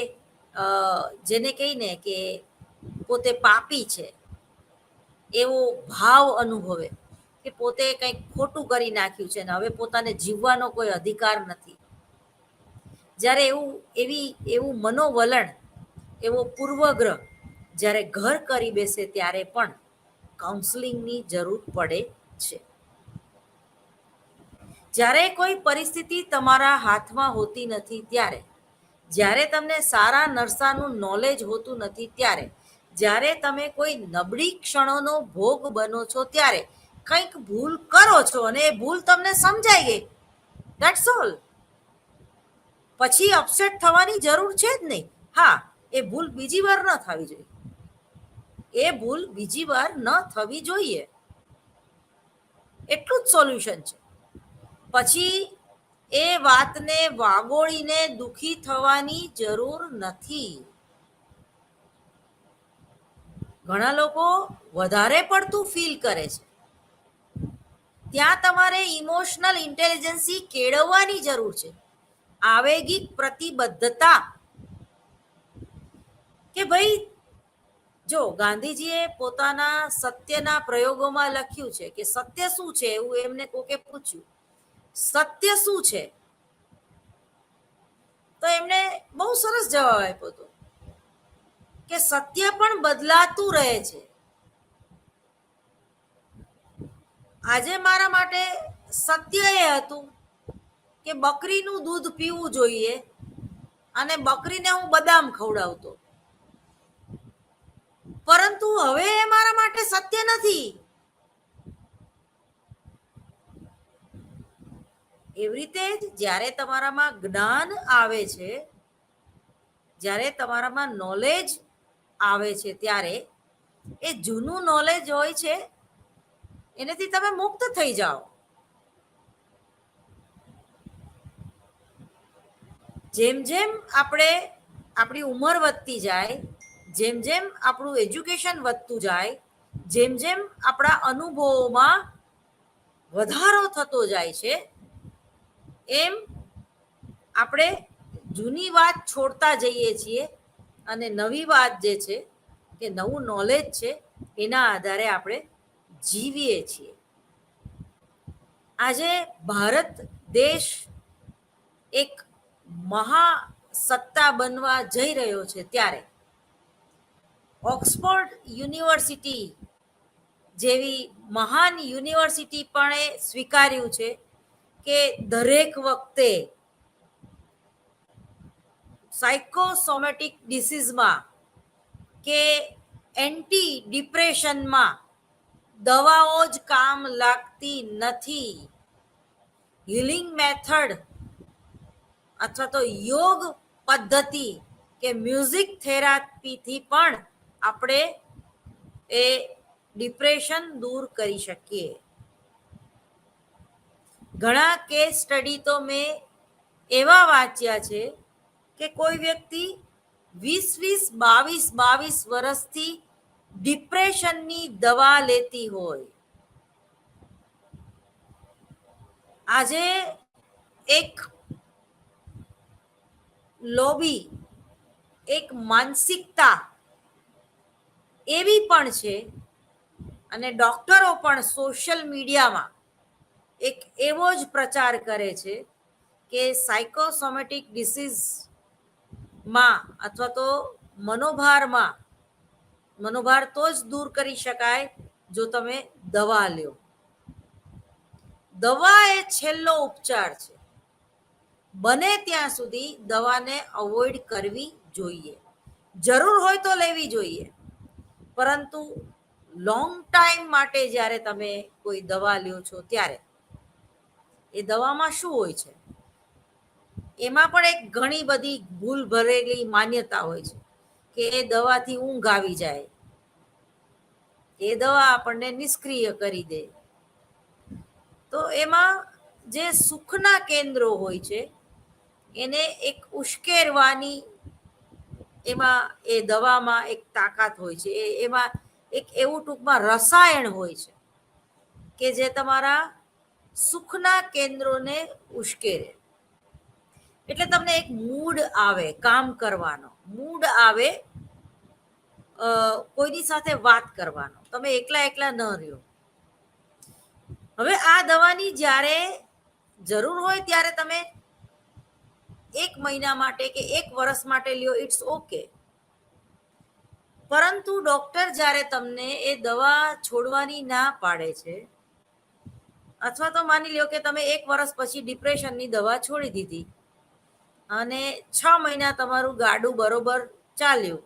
જેને કહીને કે પોતે પાપી છે એવો ભાવ અનુભવે કે પોતે કંઈક ખોટું કરી નાખ્યું છે ને હવે પોતાને જીવવાનો કોઈ અધિકાર નથી, જ્યારે એવું મનોવલણ, એવો પૂર્વગ્રહ જ્યારે ઘર કરી બેસે ત્યારે પણ કાઉન્સલિંગની જરૂર પડે છે. જ્યારે કોઈ પરિસ્થિતિ તમારા હાથમાં હોતી નથી ત્યારે, જ્યારે તમને સારા નરસાનું નોલેજ હોતું નથી ત્યારે, જ્યારે તમે કોઈ નબળી ક્ષણોનો ભોગ બનો છો ત્યારે કંઈક ભૂલ કરો છો અને એ ભૂલ તમને સમજાઈ ગઈ, ધેટ્સ ઓલ. પછી અપસેટ થવાની જરૂર છે જ નહીં. હા, એ ભૂલ બીજી વાર ન થવી જોઈએ, એ ભૂલ બીજી વાર ન થવી જોઈએ, એટલું જ સોલ્યુશન છે. પછી એ વાતને વાગોળીને દુખી થવાની જરૂર નથી. ઘણા લોકો વધારે પડતું ફીલ કરે છે, ત્યાં તમારે ઇમોશનલ ઇન્ટેલિજન્સી કેળવવાની જરૂર છે, આવેગિક પ્રતિબદ્ધતા. કે ભાઈ જો ગાંધીજીએ પોતાના સત્યના પ્રયોગોમાં લખ્યું છે કે સત્ય શું છે, એવું એમને કોકે પૂછ્યું સત્ય શું છે, તો એમને બહુ સરસ જવાબ આપ્યો હતો કે સત્ય પણ બદલાતું રહે છે. આજે મારા માટે સત્ય એ હતું કે બકરીનું દૂધ પીવું જોઈએ અને બકરીને હું બદામ ખવડાવતો, પરંતુ હવે એ મારા માટે સત્ય નથી. એવી રીતે જ જ્યારે તમારામાં જ્ઞાન આવે છે, જ્યારે તમારામાં નોલેજ આવે છે ત્યારે એ જૂનું નોલેજ હોય છે એનાથી તમે મુક્ત થઈ જાઓ. જેમ જેમ આપણે આપણી ઉંમર વધતી જાય, જેમ જેમ આપણું એજ્યુકેશન વધતું જાય, જેમ જેમ આપણા અનુભવોમાં વધારો થતો જાય છે, એમ આપણે જૂની વાત છોડતા જઈએ છીએ અને નવી વાત જે છે કે નવું નોલેજ છે એના આધારે આપણે જીવીએ છીએ. આજે ભારત દેશ એક મહાસત્તા બનવા જઈ રહ્યો છે ત્યારે ઓક્સફોર્ડ યુનિવર્સિટી જેવી મહાન યુનિવર્સિટી પણ એ સ્વીકાર્યું છે કે દરેક વખતે સાયકોસોમેટિક ડિસીઝમાં કે એન્ટી ડિપ્રેશનમાં દવાઓ જ કામ લાગતી નથી. હિલિંગ મેથડ અથવા તો યોગ પદ્ધતિ કે મ્યુઝિક થેરાપીથી પણ આપણે એ ડિપ્રેશન દૂર કરી શકીએ. ઘણા કેસ સ્ટડી તો મેં એવા વાંચ્યા છે કે કોઈ વ્યક્તિ 22 વર્ષથી ડિપ્રેશનની દવા લેતી હોય, આજે એક લોબી, એક માનસિકતા એવી પણ છે અને ડોક્ટરો પણ સોશિયલ મીડિયામાં એક એવો જ પ્રચાર કરે છે કે સાયકોસોમેટિક ડિસીઝમાં અથવા તો મનોભાર તો જ દૂર કરી શકાય જો તમે દવા લ્યો. દવા એ છેલ્લો ઉપચાર છે, બને ત્યાં સુધી દવાને અવોઇડ કરવી જોઈએ. જરૂર હોય તો લેવી જોઈએ, પરંતુ લોંગ ટાઈમ માટે જ્યારે તમે કોઈ દવા લ્યો છો ત્યારે એ દવામાં શું હોય છે, એમાં પણ એક ઘણી બધી ભૂલ ભરેલી માન્યતા હોય છે કે એ દવાથી ઊંઘ આવી જાય, એ દવા આપણને નિષ્ક્રિય કરી દે. તો એમાં જે સુખના કેન્દ્રો હોય છે એને એક ઉશ્કેરવાની એમાં એ દવામાં એક તાકાત હોય છે, એમાં એક એવું ટૂંકમાં રસાયણ હોય છે કે જે તમારા સુખના કેન્દ્રોને ઉશ્કેરે. એટલે તમને એક મૂડ આવે કામ કરવાનો, મૂડ આવે કોઈની સાથે વાત કરવાનો, તમે એકલા એકલા ન રહ્યો. હવે આ દવાની જ્યારે જરૂર હોય ત્યારે તમે 1 મહિના માટે કે 1 વર્ષ માટે લ્યો, ઇટ્સ ઓકે. પરંતુ ડોક્ટર જ્યારે તમને એ દવા છોડવાની ના પાડે છે, અથવા તો માની લ્યો કે તમે 1 વર્ષ પછી ડિપ્રેશનની દવા છોડી દીધી અને 6 મહિના તમારું ગાડું બરોબર ચાલ્યું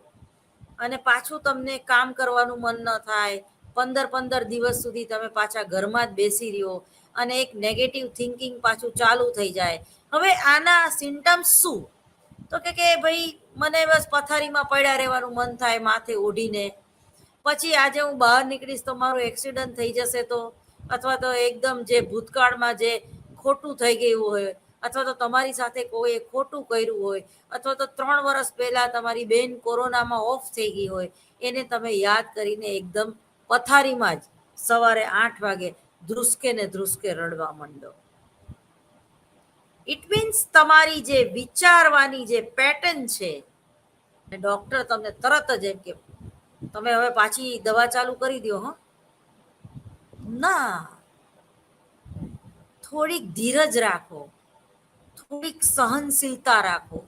અને પાછું તમને કામ કરવાનું મન ન થાય, 15 દિવસ સુધી તમે પાછા ઘરમાં જ બેસી રહ્યો અને એક નેગેટિવ થિંકિંગ પાછું ચાલુ થઈ જાય. હવે આના સિમ્ટમ્સ શું? તો કે ભાઈ મને બસ પથારીમાં પડ્યા રહેવાનું મન થાય માથે ઓઢીને, પછી આજે હું બહાર નીકળીશ તો મારું એક્સિડન્ટ થઈ જશે તો, અથવા તો એકદમ જે ભૂતકાળમાં જે ખોટું થઈ ગયું હોય, અથવા તો તમારી સાથે કોઈએ ખોટું કર્યું હોય, અથવા તો 3 વર્ષ પહેલા તમારી બેન કોરોનામાં ઓફ થઈ ગઈ હોય, એને તમે યાદ કરીને એકદમ પથારીમાં જ સવારે 8 વાગે ધ્રુસકે ને ધ્રુસકે રડવા માંડો. ઇટ મીન્સ તમારી જે વિચારવાની જે પેટર્ન છે, ડોક્ટર તમને તરત જ એમ કે તમે હવે પાછી દવા ચાલુ કરી દો. ના, થોડીક ધીરજ રાખો, થોડીક સહનશીલતા રાખો,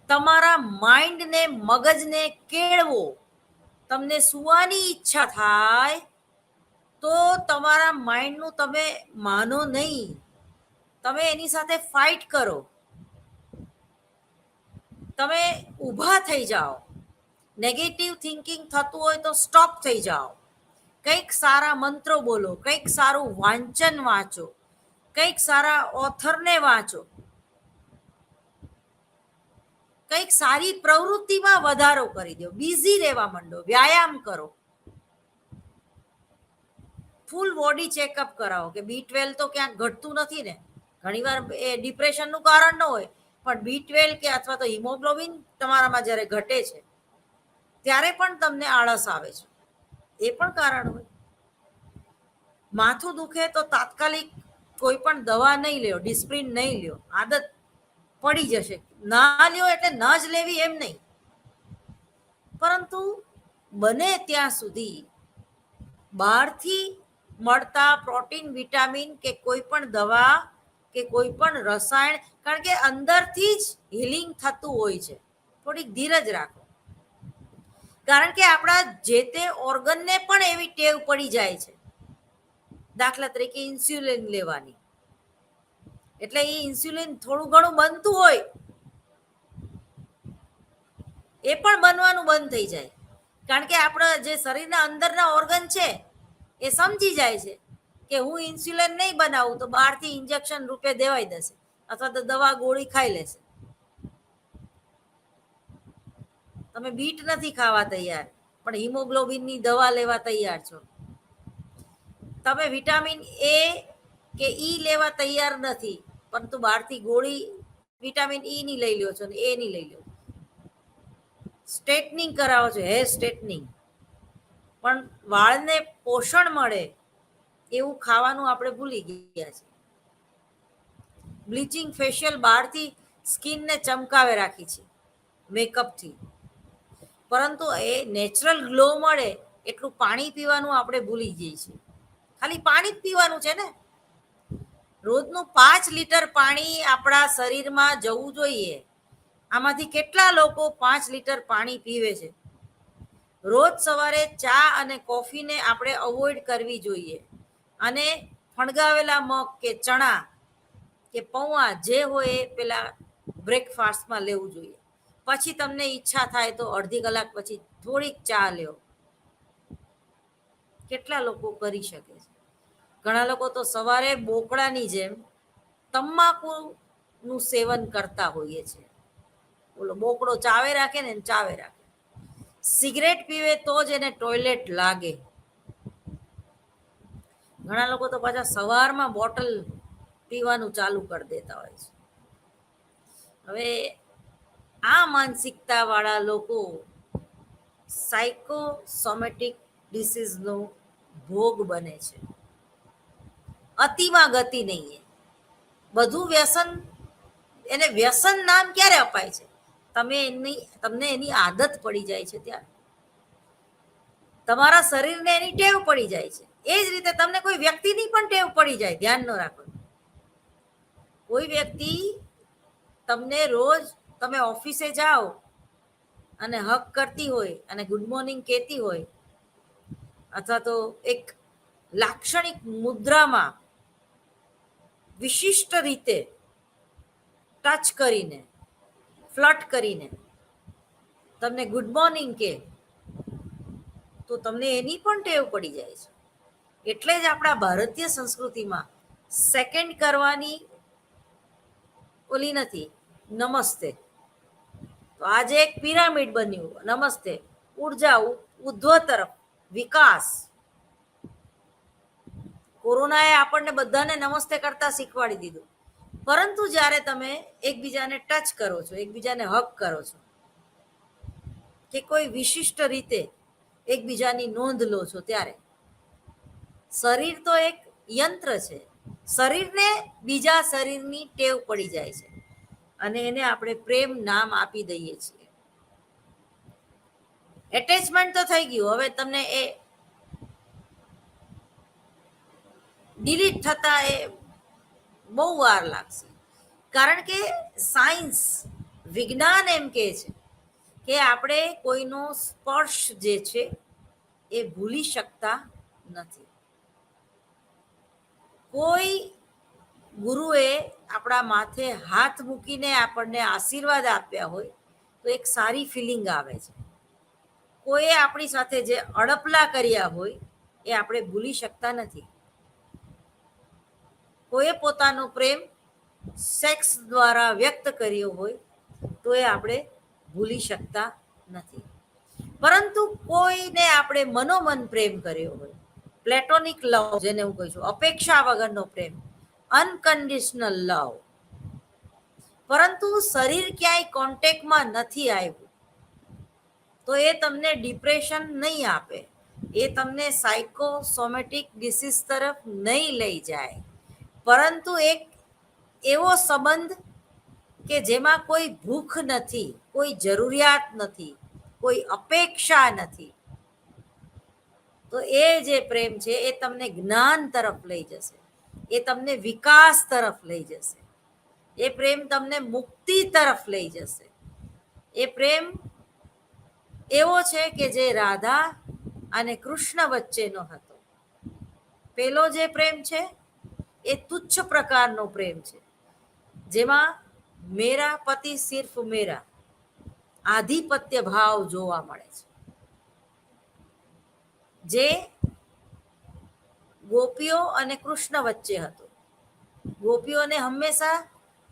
તમારા માઇન્ડને મગજને કેળવો. તમને સુવાની ઈચ્છા થાય તો તમારા માઇન્ડનું તમે માનો નહીં, તમે એની સાથે ફાઇટ કરો, તમે ઊભા થઈ જાઓ. નેગેટિવ થિંકિંગ થતું હોય તો સ્ટોપ થઈ જાઓ, કંઈક સારા મંત્રો બોલો, કંઈક સારું વાંચન વાંચો, કંઈક સારા ઓથરને વાંચો, કંઈક સારી પ્રવૃત્તિમાં વધારો કરી દો, બિઝી રહેવા માંડો, વ્યાયામ કરો, ફૂલ બોડી ચેકઅપ કરાવો કે B12 તો ક્યાંક ઘટતું નથી ને. ઘણીવાર એ ડિપ્રેશનનું કારણ ન હોય, પણ B12 કે અથવા તો હિમોગ્લોબિન તમારામાં જ્યારે ઘટે છે ત્યારે પણ તમને આળસ આવે છે, એ પણ કારણ હોય. માથું દુખે તો તાત્કાલિક કોઈ પણ દવા નહીં લ્યો, ડિસ્પ્રિન નહીં લ્યો, આદત પડી જશે. ના લ્યો એટલે ન જ લેવી એમ નહીં, પરંતુ બને ત્યાં સુધી બહારથી મળતા પ્રોટીન, વિટામિન કે કોઈ પણ દવા કે કોઈ પણ રસાયણ, કારણ કે અંદરથી જ હિલિંગ થતું હોય છે. થોડીક ધીરજ રાખો, કારણ કે આપણા જે તે ઓર્ગનને પણ એવી ટેવ પડી જાય છે. દાખલા તરીકે ઇન્સ્યુલિન લેવાની, એટલે એ ઇન્સ્યુલિન થોડું ઘણું બનતું હોય એ પણ બનવાનું બંધ થઈ જાય, કારણ કે આપણા જે શરીરના અંદરના ઓર્ગન છે એ સમજી જાય છે કે હું ઇન્સ્યુલિન નહીં બનાવું તો બહારથી ઇન્જેક્શન રૂપે દેવાઈ દેશે, અથવા તો દવા ગોળી ખાઈ લેશે. તમે બીટ નથી ખાવા તૈયાર, પણ હિમોગ્લોબિનની દવા લેવા તૈયાર છો. તમે વિટામિન A કે E લેવા તૈયાર નથી, પરંતુ બહારથી ગોળી વિટામિન E ની લઈ લ્યો છો ને A ની લઈ લ્યો. સ્ટ્રેટનિંગ કરાવો છો, હેર સ્ટ્રેટનિંગ, પણ વાળને પોષણ મળે એવું ખાવાનું આપણે ભૂલી ગયા છે. બ્લીચિંગ ફેશિયલ બહારથી સ્કિનને ચમકાવે રાખી છે મેકઅપથી, પરંતુ એ નેચરલ ગ્લો મળે એટલું પાણી પીવાનું આપણે ભૂલી જઈએ છીએ. ખાલી પાણી જ પીવાનું છે ને. રોજનું 5 લીટર પાણી આપણા શરીરમાં જવું જોઈએ. આમાંથી કેટલા લોકો 5 લીટર પાણી પીવે છે? રોજ સવારે ચા અને કોફીને આપણે અવોઇડ કરવી જોઈએ, અને ફણગાવેલા મગ કે ચણા કે પૌવા જે હોય એ પેલા બ્રેકફાસ્ટમાં લેવું જોઈએ. પછી તમને ઈચ્છા થાય તો અડધી કલાક પછી થોડીક ચા લ્યો. કેટલા લોકો કરી શકે છે? ઘણા લોકો તો સવારે બોકડાની જેમ તમાકુનું સેવન કરતા હોઈએ છે. બોલો, બોકડો ચાવે રાખે ને ચાવે રાખે. સિગરેટ પીવે તો જ એને ટોયલેટ લાગે. ઘણા લોકો તો પાછા સવારમાં બોટલ પીવાનું ચાલુ કરી દેતા હોય છે. હવે આ માનસિકતા વાળા લોકો સાયકોસોમેટિક ડિસીઝનો ભોગ બને છે. અતિમાં ગતિ નહીં. બધું વ્યસન, એને વ્યસન નામ ક્યારે અપાય છે? તમને એની આદત પડી જાય છે ત્યારે. તમારા શરીરને એની ટેવ પડી જાય છે. એ જ રીતે તમને કોઈ વ્યક્તિની પણ ટેવ પડી જાય. ધ્યાન ન રાખો. કોઈ વ્યક્તિ તમને રોજ તમે ઓફિસે જાઓ અને હક કરતી હોય અને ગુડ મોર્નિંગ કહેતી હોય, અથવા તો એક લાક્ષણિક મુદ્રામાં વિશિષ્ટ રીતે ટચ કરીને, ફ્લર્ટ કરીને તમને ગુડ મોર્નિંગ કે, તો તમને એની પણ ટેવ પડી જાય છે. એટલે જ આપણા ભારતીય સંસ્કૃતિમાં સેકન્ડ કરવાની ઓલી નથી, નમસ્તે. તો આજે એક પિરામિડ બન્યું, નમસ્તે, ઉર્જા ઉર્ધ્વ તરફ, વિકાસ. કોરોનાએ આપણને બધાને નમસ્તે કરતા શીખવાડી દીધું. પરંતુ જ્યારે તમે એકબીજાને ટચ કરો છો, એકબીજાને હક કરો છો, કે કોઈ વિશિષ્ટ રીતે એકબીજાની નોંધ લો છો, ત્યારે શરીર તો એક યંત્ર છે. શરીરને બીજા શરીરની ટેવ પડી જાય છે અને એને આપણે પ્રેમ નામ આપી દઈએ છીએ. એટેચમેન્ટ તો થઈ ગયું. હવે તમને એ ડિલીટ થતા એ બહુ વાર લાગશે. કારણ કે સાયન્સ, વિજ્ઞાન એમ કહે છે કે આપણે કોઈનો સ્પર્શ જે છે એ ભૂલી શકતા નથી. કોઈ ગુરુએ આપણા માથે હાથ મૂકીને આપણને આશીર્વાદ આપ્યા હોય તો એક સારી ફિલિંગ આવે છે. કોઈએ આપણી સાથે જે અડપલા કર્યા હોય એ આપણે ભૂલી શકતા નથી. કોઈએ પોતાનો પ્રેમ સેક્સ દ્વારા વ્યક્ત કર્યો હોય તો એ આપણે ભૂલી શકતા નથી. પરંતુ કોઈને આપણે મનોમન પ્રેમ કર્યો હોય, પ્લેટોનિક લવ જેને હું કહું છું, અપેક્ષા વગરનો પ્રેમ, અનકન્ડિશનલ લવ, પરંતુ શરીર ક્યાંય કોન્ટેક્ટમાં નથી આવ્યું, તો એ તમને ડિપ્રેશન નહીં આપે, એ તમને સાયકોસોમેટિક ડિસીઝ તરફ નહીં લઈ જાય, પરંતુ એક એવો સંબંધ કે જેમાં કોઈ ભૂખ નથી, કોઈ જરૂરિયાત નથી, કોઈ અપેક્ષા નથી, તો એ જે પ્રેમ છે એ તમને જ્ઞાન તરફ લઈ જશે, એ તમને વિકાસ તરફ લઈ જશે, એ પ્રેમ તમને મુક્તિ તરફ લઈ જશે. એ પ્રેમ એવો છે કે જે રાધા અને કૃષ્ણ વચ્ચેનો હતો. પેલો જે પ્રેમ છે એ તુચ્છ પ્રકારનો પ્રેમ છે, જેમાં મેરા પતિ સિર્ફ મેરા, આધિપત્ય ભાવ જોવા મળે છે. જે ગોપીઓ અને કૃષ્ણ વચ્ચે હતો. ગોપીઓને હંમેશા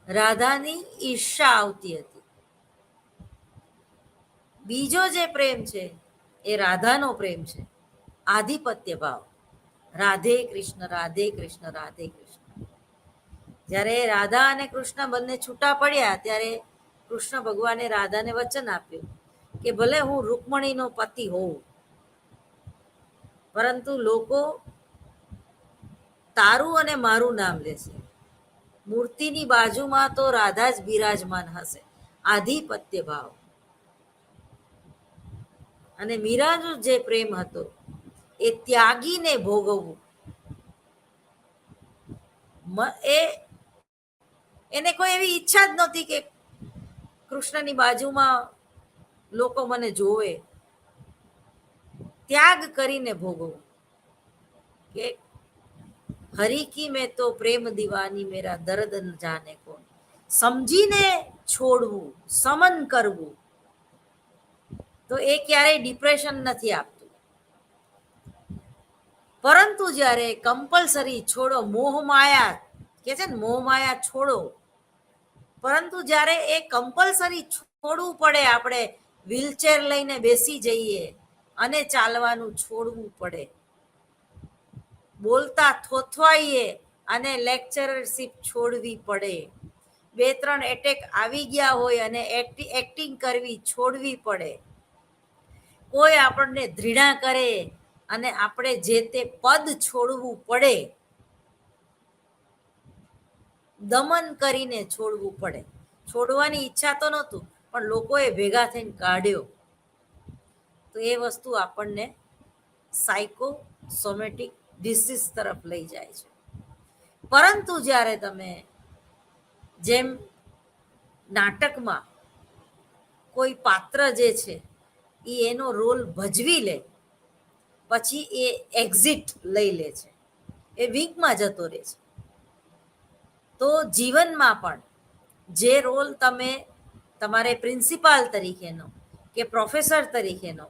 રાધાની ઈર્ષા આવતી હતી. બીજો જે પ્રેમ છે એ રાધાનો પ્રેમ છે, આધિપત્ય ભાવ. રાધે કૃષ્ણ, રાધે કૃષ્ણ, રાધે કૃષ્ણ. જ્યારે રાધા અને કૃષ્ણ બંને છૂટા પડ્યા ત્યારે કૃષ્ણ ભગવાને રાધાને વચન આપ્યું કે ભલે હું રૂકમણીનો પતિ હોઉં, પરંતુ લોકો તારું અને મારું નામ લેશે. મૂર્તિની બાજુમાં તો રાધા જ બિરાજમાન હશે. આધિપત્ય ભાવ. અને મીરાનો જે પ્રેમ હતો એ ત્યાગીને ભોગવવું, એને કોઈ એવી ઈચ્છા જ નહોતી કે કૃષ્ણની બાજુમાં લોકો મને જોવે. ત્યાગ કરીને ભોગવવું કે હરી કી મેં તો પ્રેમ દીવાની, મેરા દર્દ ન જાને કોણ. સમજીને છોડવું, સમન કરવું, તો એ ક્યારેય ડિપ્રેશન નથી આપતું. પરંતુ જ્યારે કમ્પલસરી છોડો, મોહમાયા કે છે ને, મોહમાયા છોડો, પરંતુ જ્યારે એ કમ્પલસરી છોડવું પડે, આપણે વ્હીલચેર લઈને બેસી જઈએ અને ચાલવાનું છોડવું પડે, બોલતા થોથવાઈએ અને લેક્ચરશીપ છોડવી પડે, 2-3 એટેક આવી ગયા હોય અને એક્ટિંગ કરવી છોડવી પડે, કોઈ આપણને ઘૃણા કરે અને આપણે જે તે પદ છોડવું પડે, દમન કરીને છોડવું પડે. છોડવાની ઈચ્છા તો નહોતું, પણ લોકોએ ભેગા થઈને કાઢ્યો. તો એ વસ્તુ આપણને સાયકોસોમેટિક ડિસીઝ તરફ લઈ જાય છે. પરંતુ જ્યારે તમે જેમ નાટકમાં કોઈ પાત્ર જે છે એ એનો રોલ ભજવી લે, પછી એ એક્ઝિટ લઈ લે છે, એ વિંગમાં જતો રહે છે. તો જીવનમાં પણ જે રોલ તમે તમારે પ્રિન્સિપાલ તરીકેનો કે પ્રોફેસર તરીકેનો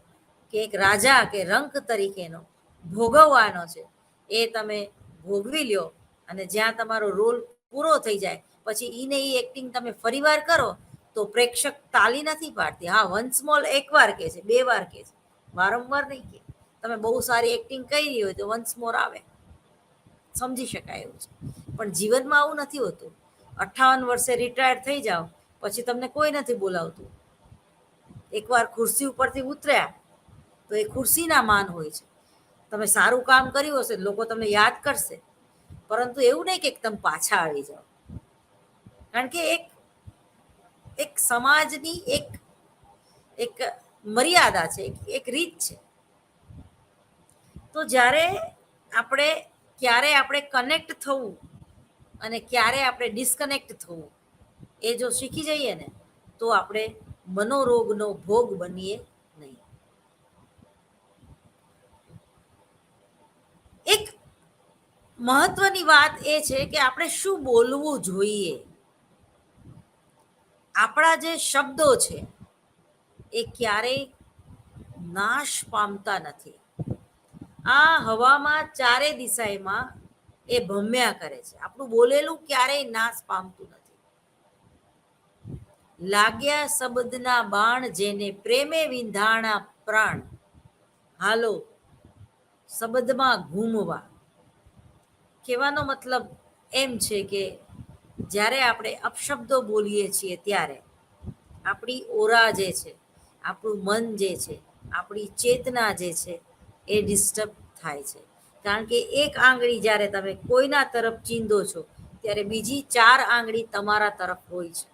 કે એક રાજા કે રંક તરીકેનો ભોગવવાનો છે, એ તમે ભોગવી લ્યો અને જ્યાં તમારો રોલ પૂરો થઈ જાય પછી ઈને એ એક્ટિંગ તમે ફરીવાર કરો તો પ્રેક્ષક તાલી નથી પાડતી. હા, વન્સ મોર એકવાર કે છે, 2 વાર કે છે, વારંવાર નહીં કે. તમે બહુ સારી એક્ટિંગ કરી હોય તો વન્સ મોર આવે, સમજી શકાય એવું છે. પણ જીવનમાં આવું નથી હોતું. 58 વર્ષે રિટાયર થઈ જાઓ પછી તમને કોઈ નથી બોલાવતું. એકવાર ખુરશી ઉપરથી ઉતર્યા તો એ ખુરશીના માન હોય છે. તમે સારું કામ કર્યું હશે લોકો તમને યાદ કરશે, પરંતુ એવું નહીં કે તમે પાછા આવી જાઓ. કારણ કે એક સમાજની એક મર્યાદા છે, એક રીત છે. તો જ્યારે ક્યારે આપણે કનેક્ટ થવું અને ક્યારે આપણે ડિસ્કનેક્ટ થવું એ જો શીખી જઈએ ને તો આપણે મનોરોગનો ભોગ બનીએ નહીં. એક મહત્વની વાત એ છે કે આપણે શું બોલવું જોઈએ. આપણા જે શબ્દો છે એ ક્યારેય નાશ પામતા નથી. આ હવામાં ચારે દિશામાં એ ભમ્યા કરે છે. આપણું બોલેલું ક્યારેય નાશ પામતું નથી. લાગ્યા શબ્દના બાણ જેને પ્રેમે વિંધાણા પ્રાણ, હાલો શબ્દમાં ઘૂમવા. કહેવાનો મતલબ એમ છે કે જ્યારે આપણે અપશબ્દો બોલીએ છીએ ત્યારે આપણી ઓરા જે છે, આપણું મન જે છે, આપણી ચેતના જે છે એ ડિસ્ટર્બ થાય છે. કારણ કે એક આંગળી જ્યારે તમે કોઈના તરફ ચીંધો છો ત્યારે બીજી 4 આંગળી તમારા તરફ હોય છે.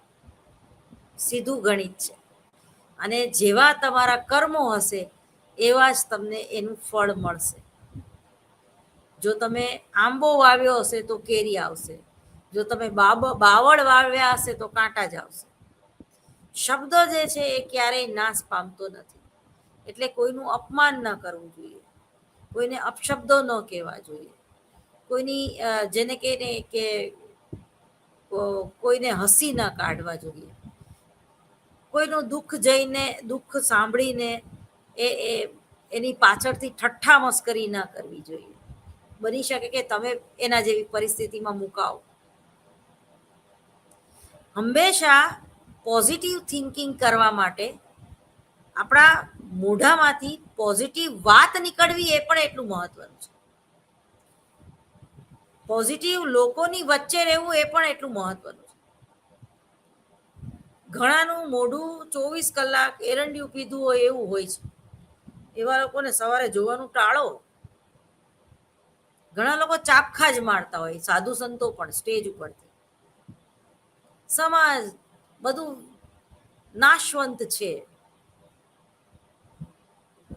સીધું ગણિત છે. અને જેવા તમારા કર્મો હશે એવા જ તમને એનું ફળ મળશે. જો તમે આંબો વાવ્યો હશે તો કેરી આવશે, જો તમે બાવળ વાવ્યા હશે તો કાંટા જ આવશે. શબ્દ જે છે એ ક્યારેય નાશ પામતો નથી. એટલે કોઈનું અપમાન ન કરવું જોઈએ, કોઈને અપશબ્દો ન કહેવા જોઈએ, કોઈની જેને કહીને કે કોઈને હસી ન કાઢવા જોઈએ, કોઈનું દુઃખ સાંભળીને એની પાછળથી ઠઠ્ઠા મસ્કરી ન કરવી જોઈએ. બની શકે કે તમે એના જેવી પરિસ્થિતિમાં મુકાઓ. હંમેશા પોઝિટિવ થિંકિંગ કરવા માટે આપણા મોઢામાંથી પોઝિટિવ વાત નીકળવી એ પણ એટલું મહત્વનું છે. પોઝિટિવ લોકોની વચ્ચે રહેવું એ પણ એટલું મહત્વનું છે. ઘણાનું મોઢું 24 કલાક એરંડિયું પીધું હોય એવું હોય છે. એવા લોકોને સવારે જોવાનું ટાળો. ઘણા લોકો ચાપખા જ મારતા હોય, સાધુ સંતો પણ સ્ટેજ ઉપરથી. સમાજ બધું નાશવંત છે.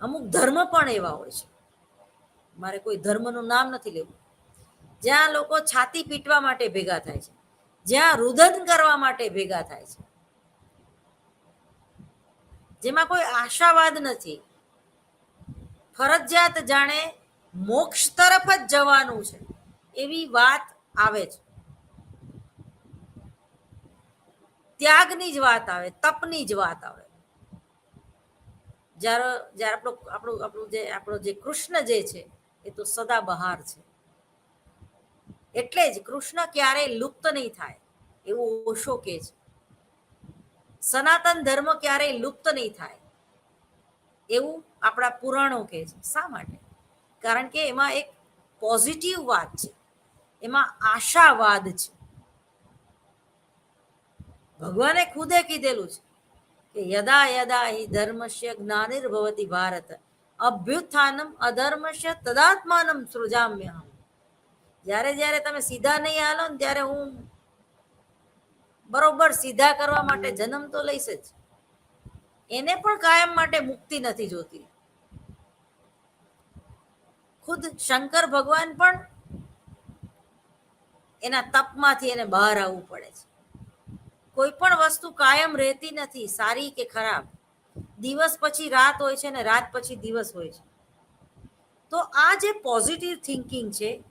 અમુક ધર્મ પણ એવા હોય છે, મારે કોઈ ધર્મનું નામ નથી લેવું, જ્યાં લોકો છાતી પીટવા માટે ભેગા થાય છે, જ્યાં રુદન કરવા માટે ભેગા થાય છે, જેમાં કોઈ આશાવાદ નથી. ફરજિયાત જાણે મોક્ષ તરફ જ જવાનું છે એવી વાત આવે છે. ત્યાગની જ વાત આવે, તપની જ વાત આવે. જ્યારે આપણો જે કૃષ્ણ જે છે એ તો સદાબહાર છે. એટલે જ કૃષ્ણ ક્યારેય લુપ્ત નહીં થાય એવું ઓશો કહે છે. સનાતન ધર્મ ક્યારેય લુપ્ત નહીં થાય એવું આપણા પુરાણો કહે છે. શા માટે? કારણ કે એમાં એક પોઝિટિવ વાત છે, એમાં આશાવાદ છે. ભગવાને ખુદે કીધેલું છે કે યદા યદા હિ ધર્મસ્ય ગ્લાનિર્ભવતિ ભારત અભ્યુત્થાનમ અધર્મસ્ય તદાત્માનમ સૃજામ્યહમ. જ્યારે જ્યારે તમે સીધા નહીં હાલો ને ત્યારે હું બરોબર સીધા કરવા માટે જન્મ તો લઈશ જ. એને પણ કાયમ માટે મુક્તિ નથી જોતી. ખુદ શંકર ભગવાન પણ એના તપમાંથી એને બહાર આવવું પડે છે. કોઈ પણ વસ્તુ કાયમ રહેતી નથી, સારી કે ખરાબ. દિવસ પછી રાત હોય છે ને રાત પછી દિવસ હોય છે. તો આ જે પોઝિટિવ થિંકિંગ છે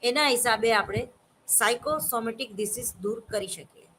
એના હિસાબે આપણે સાયકોસોમેટિક ડિસીઝ દૂર કરી શકીએ.